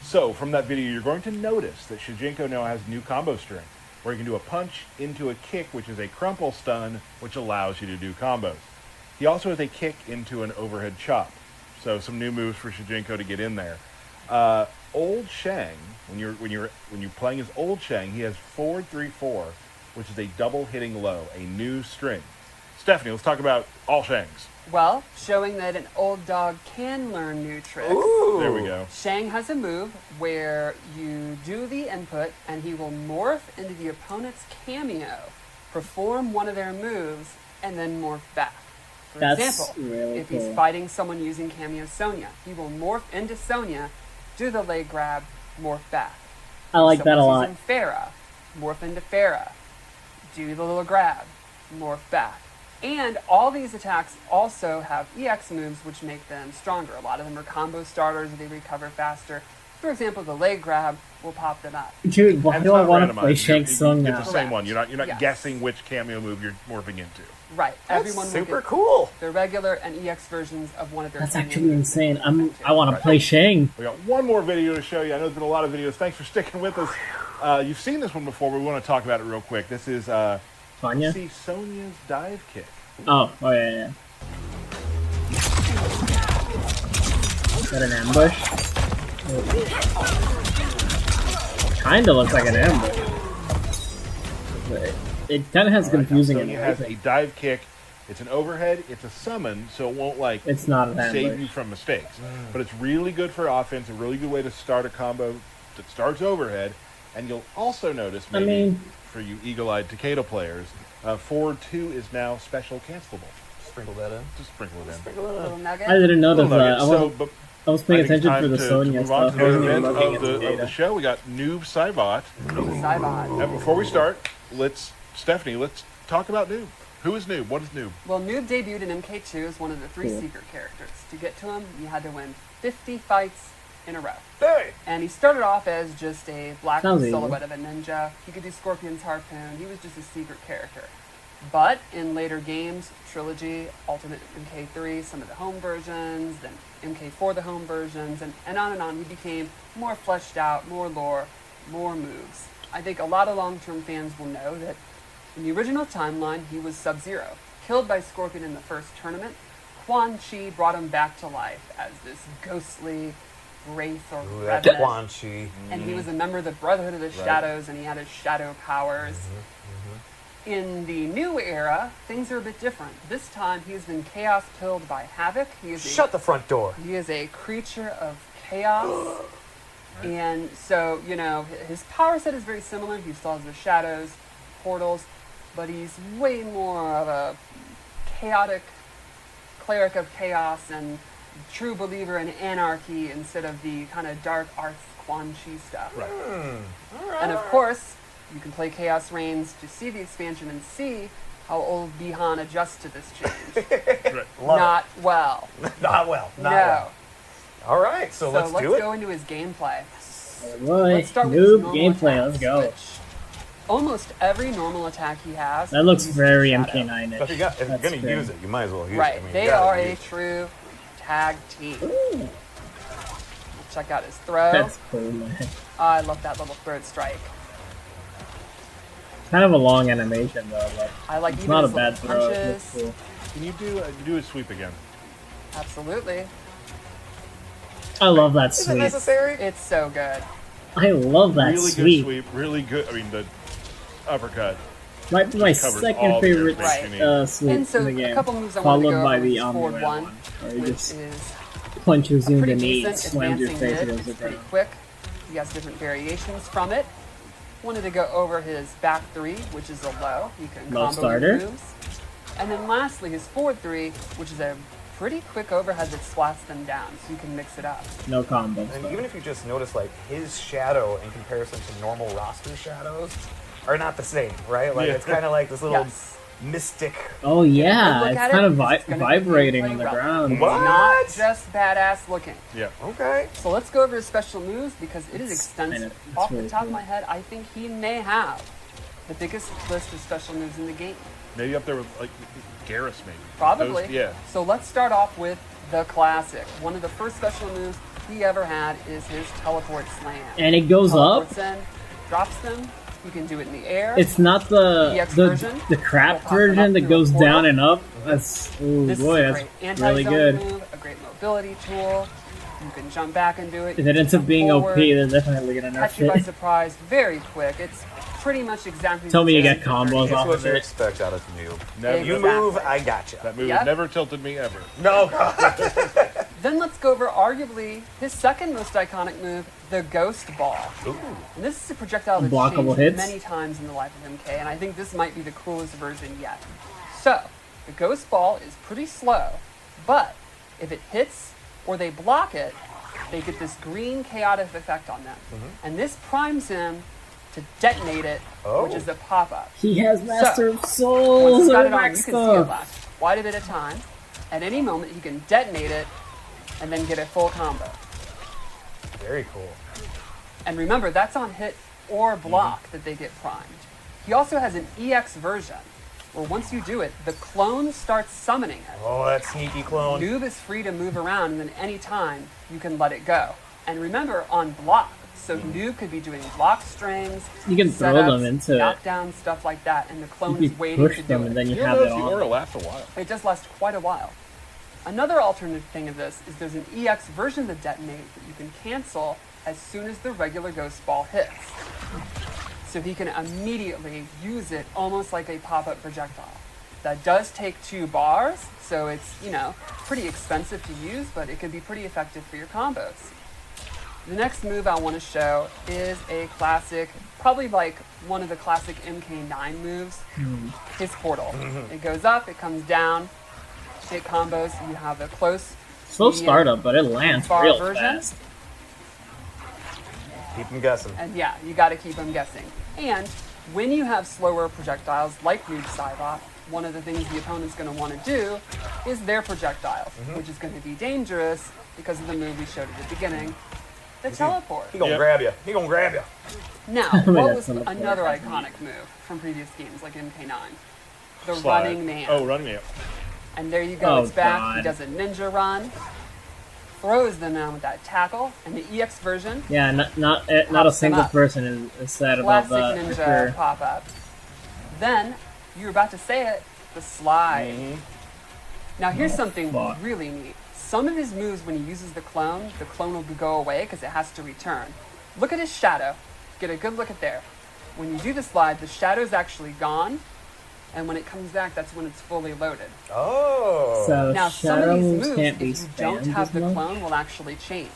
So, from that video, you're going to notice that Shujinko now has new combo strength, where you can do a punch into a kick, which is a crumple stun, which allows you to do combos. He also has a kick into an overhead chop. So, some new moves for Shujinko to get in there. Old Shang, when you're playing as Old Shang, he has forward 3-4, which is a double hitting low, a new string. Stephanie, let's talk about all Shangs. Well, showing that an old dog can learn new tricks. Ooh. There we go. Shang has a move where you do the input and he will morph into the opponent's cameo, perform one of their moves, and then morph back. For That's example, really if cool. he's fighting someone using cameo Sonya, he will morph into Sonya, do the leg grab, morph back. I like that a Someone's lot. using Farah, morph into Farah, do the little grab, morph back. And all these attacks also have EX moves which make them stronger. A lot of them are combo starters, they recover faster. For example, the leg grab will pop them up. Dude, why And do it's I not want to randomized. play Shang Tsung now? It's the same one. You're not Yes. guessing which cameo move you're morphing into. Right. That's Everyone will super get cool. their regular and EX versions of one of their That's cameo actually moves. insane. I want to play Shang. We got one more video to show you. I know there's been a lot of videos. Thanks for sticking with us. You've seen this one before, but we want to talk about it real quick. This is Sonya? see Sonya's dive kick. Oh yeah. Is that an ambush? Kinda looks like an ambush. Wait. It kind of has confusing Sonya has a dive kick. It's an overhead. It's a summon, so it won't like it's not an save ambush. you from mistakes. But it's really good for offense. A really good way to start a combo that starts overhead. And you'll also notice, maybe for you eagle-eyed Takeda players, forward 2 is now special cancelable. Sprinkle that in. Just sprinkle it in. Sprinkle a little nugget. I didn't notice that. I was paying I think attention it's for the time Sonya move on stuff. to I the wasn't event even looking at the of the data. show. We got Noob Saibot. Saibot. And before we start, Stephanie, let's talk about Noob. Who is Noob? What is Noob? Well, Noob debuted in MK2 as one of the 3 Cool. secret characters. To get to him, you had to win 50 fights in a row. Hey! And he started off as just a black Sounds easy. silhouette of a ninja. He could do Scorpion's Harpoon. He was just a secret character. But in later games, Trilogy, Ultimate MK3, some of the home versions, then MK4 the home versions, and on, he became more fleshed out, more lore, more moves. I think a lot of long-term fans will know that in the original timeline, he was Sub-Zero. Killed by Scorpion in the first tournament, Quan Chi brought him back to life as this ghostly wraith or revenant. Quan Chi. And he was a member of the Brotherhood of the Shadows, and he had his shadow powers. In the new era, things are a bit different. This time, he has been chaos pilled by Havoc. Shut the front door. He is a creature of chaos. And so, you know, his power set is very similar. He still has the shadows, portals, but he's way more of a chaotic cleric of chaos and true believer in anarchy instead of the kind of dark arts Quan Chi stuff. Right. And of course, you can play Chaos Reigns to see the expansion and see how old Bihan adjusts to this change. Not well. Not well. Not No. well. All right, so let's do it. go into his gameplay. Alright, Let's start with his Noob normal gameplay, attacks, let's go. which Almost every normal attack he has. That looks uses very Shadow. MK9-ish. If you're going to use it, you might as well use it. Right, I mean, they you gotta are use a it. true tag team. Check out his throw. That's cool, man. I love that little third strike. Kind of a long animation though, but I like it's even not a his bad little throw. It punches. looks cool. Can you do a sweep again? Absolutely. I love that Is it sweep. necessary? It's so good. I love that Really sweep. good sweep. Really good. I mean, the uppercut. My covers second all the favorite areas you need. sweep And so in the game, a couple moves I wanted to followed go by over the is forward Omni-man one, one, where he which just is punches you in pretty the knee, decent slams your advancing face hit. against the It's pretty ground. quick. He has different variations from it. Wanted to go over his back three, which is a low. You can Low combo starter. moves. And then lastly, his forward three, which is a pretty quick overhead that splats them down, so you can mix it up. No combos. And even if you just notice, like, his shadow in comparison to normal roster shadows are not the same, right? Like, Yeah. it's kind of like this little Yes. mystic. Oh yeah, look it's at kind it, of it's gonna be vibrating gameplay on the relevant. ground. It's What? not just badass looking. Yeah. Okay. So let's go over his special moves because it is extensive. it's Off really the top cool. of my head, I think he may have the biggest list of special moves in the game. Maybe up there with like Garrus, maybe. Probably. Those- yeah. So let's start off with the classic. One of the first special moves he ever had is his teleport slam. And it goes up. Teleports in, drops them. You can do it in the air. It's not the EX version. the crap We'll pop them version up that through a goes portal. down and up. That's oh This boy, is a that's great really anti-zone good. move, a great mobility tool. You can jump back and do it. If You it ends can up being forward, OP, they're definitely gonna catch nerf you by it. surprise very quick. It's pretty much exactly Tell the me you same get for combos 30. off That's of what you it. expect out of Noob. Never, You Exactly. move, I gotcha. That move Yep. never tilted me ever. No, God. Then let's go over arguably his second most iconic move, the Ghost Ball. Ooh. And this is a projectile that's Unblockable changed hits? many times in the life of MK, and I think this might be the coolest version yet. So, the Ghost Ball is pretty slow, but if it hits or they block it, they get this green chaotic effect on them. And this primes him to detonate it, which is a pop-up. He has Master of Once Souls he's got and it on, Max you can see it stuff. last quite a bit of time. At any moment, he can detonate it and then get a full combo. Very cool. And remember, that's on hit or block that they get primed. He also has an EX version, where once you do it, the clone starts summoning it. Oh, that sneaky clone. Noob is free to move around, and then any time you can let it go. And remember, on block, so Noob could be doing block strings, You can throw setups, them into it. knockdown, stuff like that, and the clone You is waiting push to do them it. and then you You'll have it notice the aura on. lasts a while. It does last quite a while. Another alternate thing of this is there's an EX version of Detonate that you can cancel as soon as the regular Ghost Ball hits. So he can immediately use it almost like a pop-up projectile. That does take 2 bars, so it's, you know, pretty expensive to use, but it can be pretty effective for your combos. The next move I want to show is a classic, probably like one of the classic MK9 moves, his portal. It goes up, it comes down, it combos, you have a close, Slow startup, but it lands far real version. fast. Keep them guessing. And yeah, you got to keep them guessing. And when you have slower projectiles like Noob Saibot, one of the things the opponent's going to want to do is their projectiles, which is going to be dangerous because of the move we showed at the beginning, the teleport. He gonna grab you. He gonna grab you. Now, what was another iconic move from previous games like MK9? The running man. Oh, running man. And there you go, it's back. He does a ninja run, throws them down with that tackle, and the EX version. Yeah, not a single person is sad about classic that. ninja For sure. pop-up. Then, you were about to say it, the slide. Now here's something really neat. Some of his moves, when he uses the clone will go away because it has to return. Look at his shadow. Get a good look at there. When you do the slide, the shadow's actually gone, and when it comes back, that's when it's fully loaded. Oh. So now some of shadow these moves moves, can't be if you don't spammed have as the much? clone, will actually change.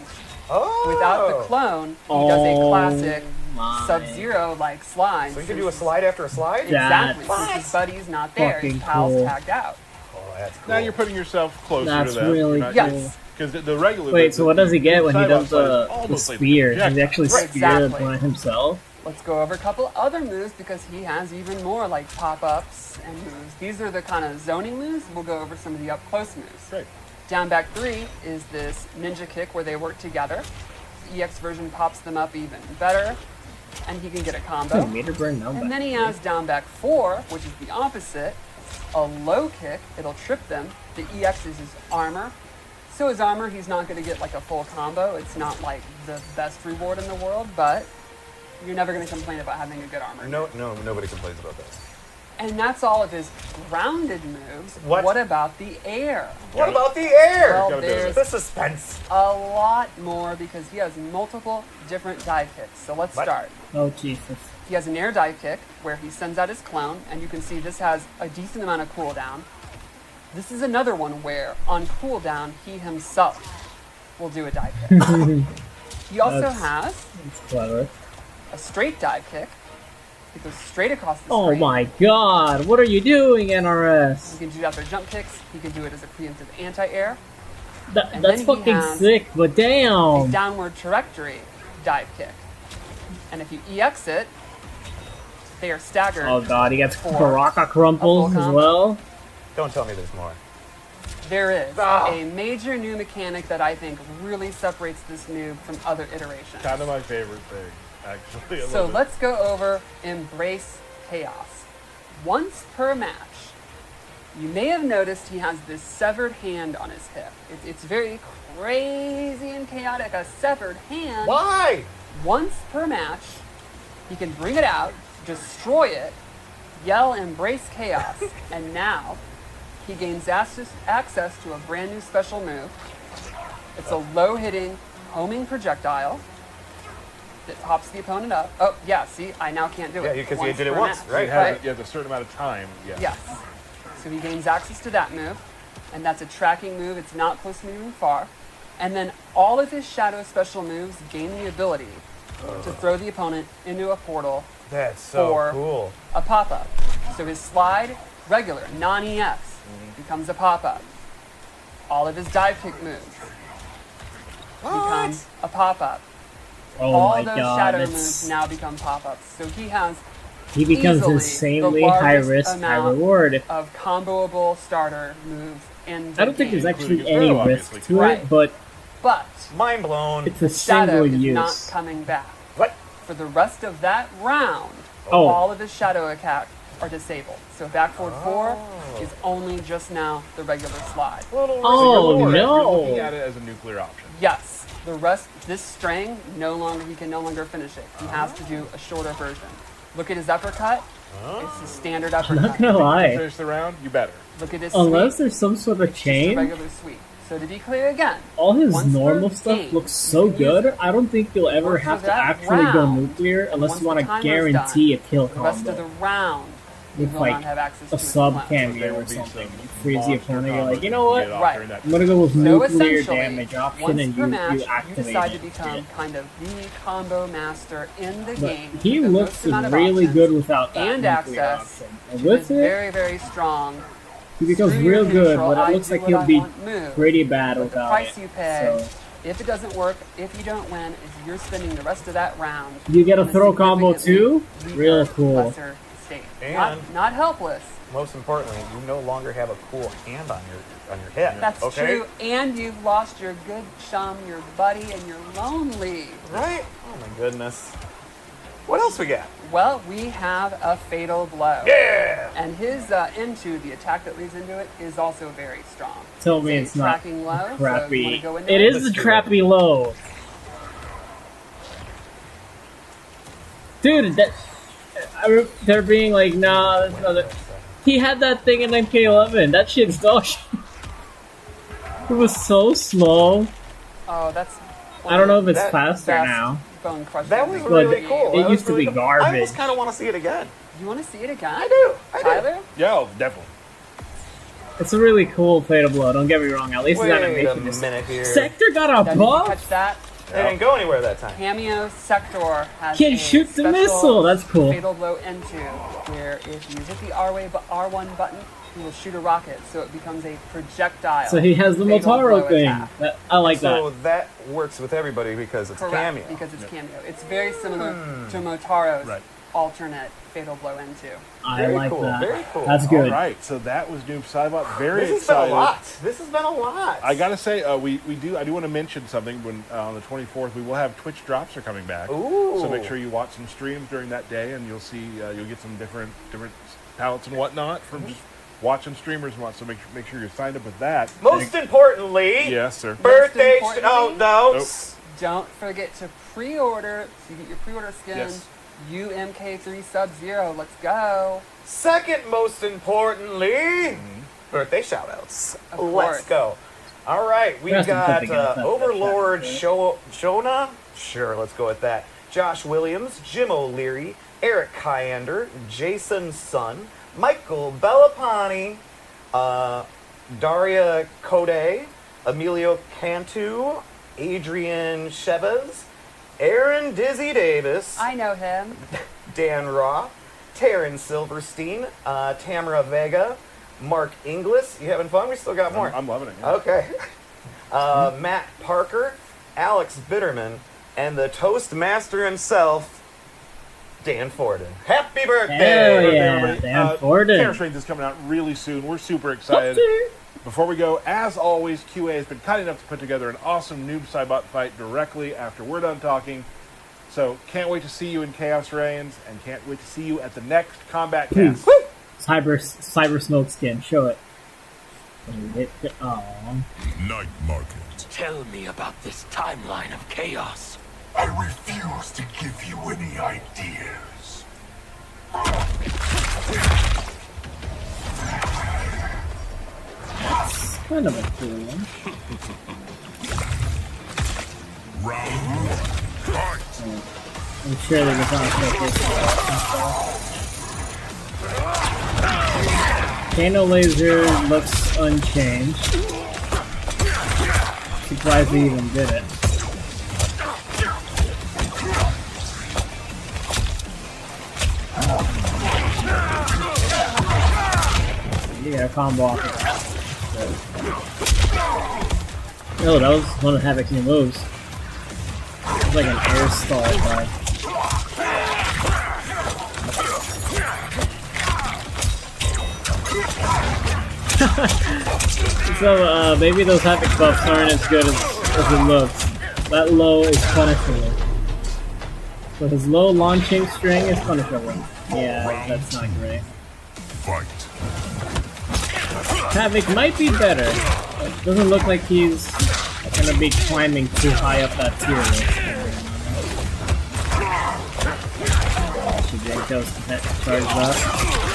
Oh. Without the clone, he does a classic my. Sub-Zero like slide. So you can do a slide after a slide? Exactly. That's Since his buddy's not there, his fucking pal's cool. tagged out. Oh, that's cool. Now you're putting yourself closer That's to them. really Yes. Because the regular. Wait, so what does he get when he does the almost like spear? the Does he actually spear the Exactly. opponent himself? Let's go over a couple other moves because he has even more like pop-ups and moves. These are the kind of zoning moves. We'll go over some of the up-close moves. Great. Down back 3 is this ninja kick where they work together. The EX version pops them up even better, and he can get a combo. Meter burn down back And then he has down back 4, which is the opposite, a low kick. It'll trip them. The EX is his armor. So his armor, he's not going to get like a full combo. It's not like the best reward in the world, but you're never going to complain about having a good armor. No, nobody complains about that. And that's all of his grounded moves. What? About the air? What about the air? Well, there's the suspense. a lot more because he has multiple different dive kicks. So let's start. Oh Jesus! He has an air dive kick where he sends out his clone, and you can see this has a decent amount of cooldown. This is another one where, on cooldown, he himself will do a dive kick. He also has That's clever. a straight dive kick. It goes straight across the Oh screen. my God! What are you doing, NRS? He can do that for jump kicks. He can do it as a preemptive anti-air. And That's then he fucking has sick, but A damn! downward trajectory dive kick. And if you EX it, they are staggered. Oh God, he gets for Baraka a crumples full as combo. well. Don't tell me there's more. There is Ah. a major new mechanic that I think really separates this noob from other iterations. Kind of my favorite thing, actually. I So love it. let's go over Embrace Chaos. Once per match, you may have noticed he has this severed hand on his hip. It's very crazy and chaotic. A severed hand. Why? Once per match, he can bring it out, destroy it, yell Embrace Chaos, and now he gains access to a brand new special move. It's a low-hitting, homing projectile that pops the opponent up. Oh, yeah, see, I now can't do it. Yeah, because you did it per once, match, right? You have a certain amount of time. Yeah. Yes. So he gains access to that move, and that's a tracking move. It's not close, medium, far. And then all of his shadow special moves gain the ability to throw the opponent into a portal That's so for cool. a pop-up. So his slide, regular, non-EX, becomes a pop-up. All of his dive kick moves become a pop-up. Oh All my those God, shadow it's- moves now become pop-ups. So he has He becomes easily insanely the largest high risk, high amount reward. of comboable starter moves in the I don't think there's game. actually any risk to Right. it, but But Mind blown. it's a shadow single is not use. coming back. What? For the rest of that round, Oh. all of his shadow attack are disabled. So back forward 4 is only just now the regular slide. Oh You're no! looking at it as a nuclear option. Yes, the rest, this string, he can no longer finish it. He has to do a shorter version. Look at his uppercut. It's a standard I'm uppercut. not gonna lie. Finish the round, you better. Look at his Unless sweep. there's some sort of It's just a chain. regular sweep. So to be clear again, all his once normal per stuff game, looks so you use good. it. I don't think you'll ever Once have for to that actually go round, nuclear unless once you want the to timer's guarantee done, a kill the rest of combo the round, you with will like not have access a to sub clone. cameo There or will be something. some Freeze the monster opponent. You're combos like, you you know can what? get off Right. during that I'm gonna go with So nuclear essentially, damage option, once and per match, you activate decide to it. become kind of the combo master in the But game. he with the looks most amount of really options good without that and nuclear access option. And to with this it, very, very strong. he becomes through your real good, neutral, but I it looks do like what he'll I be want move. pretty bad But the without price it. you pay, So if it doesn't work, if you don't win, is you're spending the rest of that round. you get a in throw combo too? significantly Real weaker, cool. lesser state. And- Not helpless. Most importantly, you no longer have a cool hand on your head. That's okay? true. And you've lost your good chum, your buddy, and you're lonely. Right? Oh my goodness. What else we got? Well, we have a fatal blow. Yeah! And his into the attack that leads into it is also very strong. Tell me a it's not tracking low. So you crappy. wanna go into It is a crappy low. Dude, they're being like, nah, there's another. He had that thing in MK11. That shit's dog shit. It was so slow. Oh, that's. I don't know if it's That- faster now. Bone crusher. That was But really cool. it That used was to really be cool. I garbage. almost kind of want to see it again. You want to see it again? I do. Tyler? Yeah, oh, definitely. It's a really cool fatal blow. Don't get me wrong. At least the Wait a animation is. minute here. Sector got a Now, did you buff. catch that? It didn't go anywhere that time. Cameo Sector has Can a shoot the special missile. That's cool. fatal blow into, where if you hit the R1 button, he will shoot a rocket, so it becomes a projectile. So he has the fatal Motaro blow thing. attack. I like So that. that works with everybody because it's Correct, cameo. because it's cameo. It's very similar to Motaro's Right. alternate fatal blow into. I Very like cool, that. very cool. That's good. All right, so that was Noob Saibot. Very This has excited. been a lot. This has been a lot. I gotta say, I do want to mention something. When on the 24th, we will have Twitch drops are coming back. Ooh. So make sure you watch some streams during that day, and you'll see you'll get some different palettes and whatnot from just watching streamers and what. So make sure you're signed up with that. Most importantly, Yes, sir. birthday Most importantly- notes. Don't forget to pre-order, so you get your pre-order skin. Yes. UMK3 Sub-Zero. Let's go. Second most importantly, birthday shoutouts. Of Let's course. go. All right, we That's got something against that Overlord shot, Shona. Sure, let's go with that. Josh Williams, Jim O'Leary, Eric Kyander, Jason Sun, Michael Bellapani, Daria Code, Emilio Cantu, Adrian Chavez, Aaron Dizzy Davis, I know him. Dan Raw, Taryn Silverstein, Tamara Vega, Mark Inglis. You having fun? We still got more. I'm loving it. Yeah. Okay. Matt Parker, Alex Bitterman, and the Toastmaster himself, Dan Forden. Happy birthday! Hell yeah, everybody. Dan Forden. Chaos Reigns is coming out really soon. We're super excited. Before we go, as always, QA has been kind enough to put together an awesome Noob Saibot fight directly after we're done talking. So can't wait to see you in Chaos Reigns, and can't wait to see you at the next Kombat Kast. Cyber smoke skin. Show it. Oh. Night Market. Tell me about this timeline of chaos. I refuse to give you any ideas. Kind of a cool one. Round one. Fight. I'm sure they was on Kano Laser looks unchanged. Surprised he even did it. You got a combo off of that. Oh, that was one of Havoc's new moves. It was like an air stall vibe. So, maybe those Havoc buffs aren't as good as it looks. That low is punishable. So his low launching string is punishable. Yeah, that's not great. Fight. Havoc might be better. It doesn't look like he's gonna be climbing too high up that tier list. Should Jenko's charged up.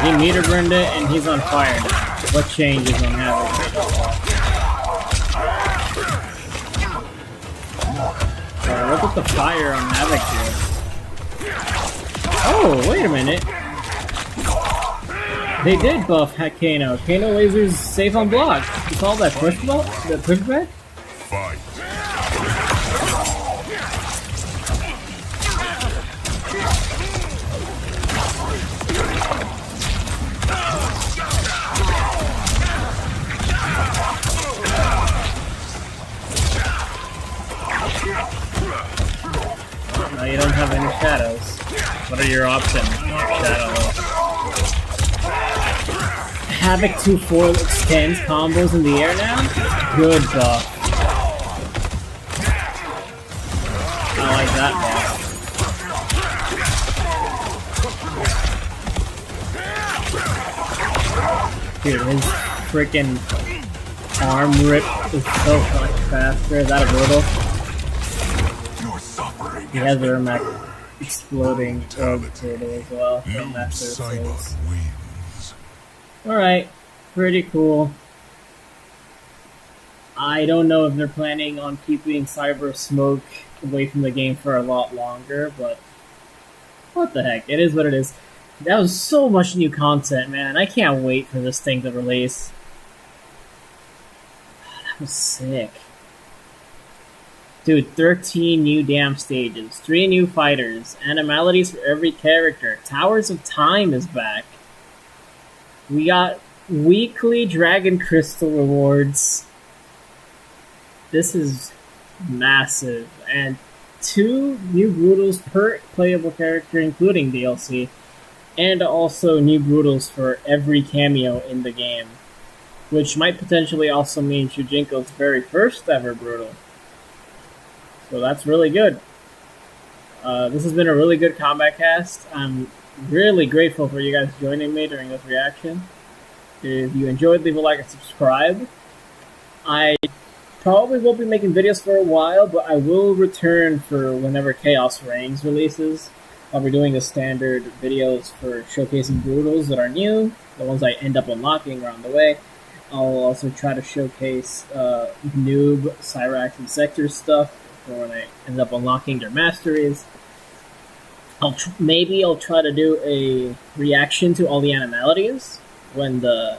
he meter burned it, and he's on fire now. What changes on Havoc? Look at the fire on Havoc here. Oh, wait a minute. They did buff Kano. Kano lasers safe on block. You saw that pushback? Fight. No, you don't have any shadows. What are your options? Shadows. Havoc 2-4 extends combos in the air now? Good buff. I like that buff. Dude, his freaking arm rip is so much faster. Is that a brutal? He has a Ermac exploding turtle as well. Noob Saibot wins. Alright, pretty cool. I don't know if they're planning on keeping Cyber Smoke away from the game for a lot longer, but what the heck, it is what it is. That was so much new content, man. I can't wait for this thing to release. That was sick. Dude, 13 new damn stages, 3 new fighters, animalities for every character. Towers of Time is back. We got weekly Dragon Crystal rewards. This is massive. And 2 new Brutals per playable character, including DLC. And also new Brutals for every cameo in the game. Which might potentially also mean Shujinko's very first ever Brutal. So that's really good. This has been a really good Kombat Cast. I'm really grateful for you guys joining me during this reaction. If you enjoyed, leave a like and subscribe. I probably won't be making videos for a while, but I will return for whenever Chaos Reigns releases. I'll be doing the standard videos for showcasing Brutals that are new, the ones I end up unlocking around the way. I'll also try to showcase Noob, Cyrax, and Sector stuff for when I end up unlocking their masteries. Maybe I'll try to do a reaction to all the animalities when the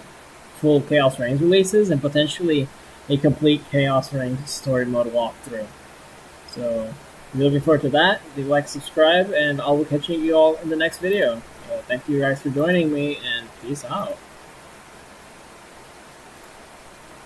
full Chaos Reigns releases, and potentially a complete Chaos Reigns story mode walkthrough. So, if you're looking forward to that, leave a like, subscribe, and I'll be catching you all in the next video. Thank you guys for joining me, and peace out.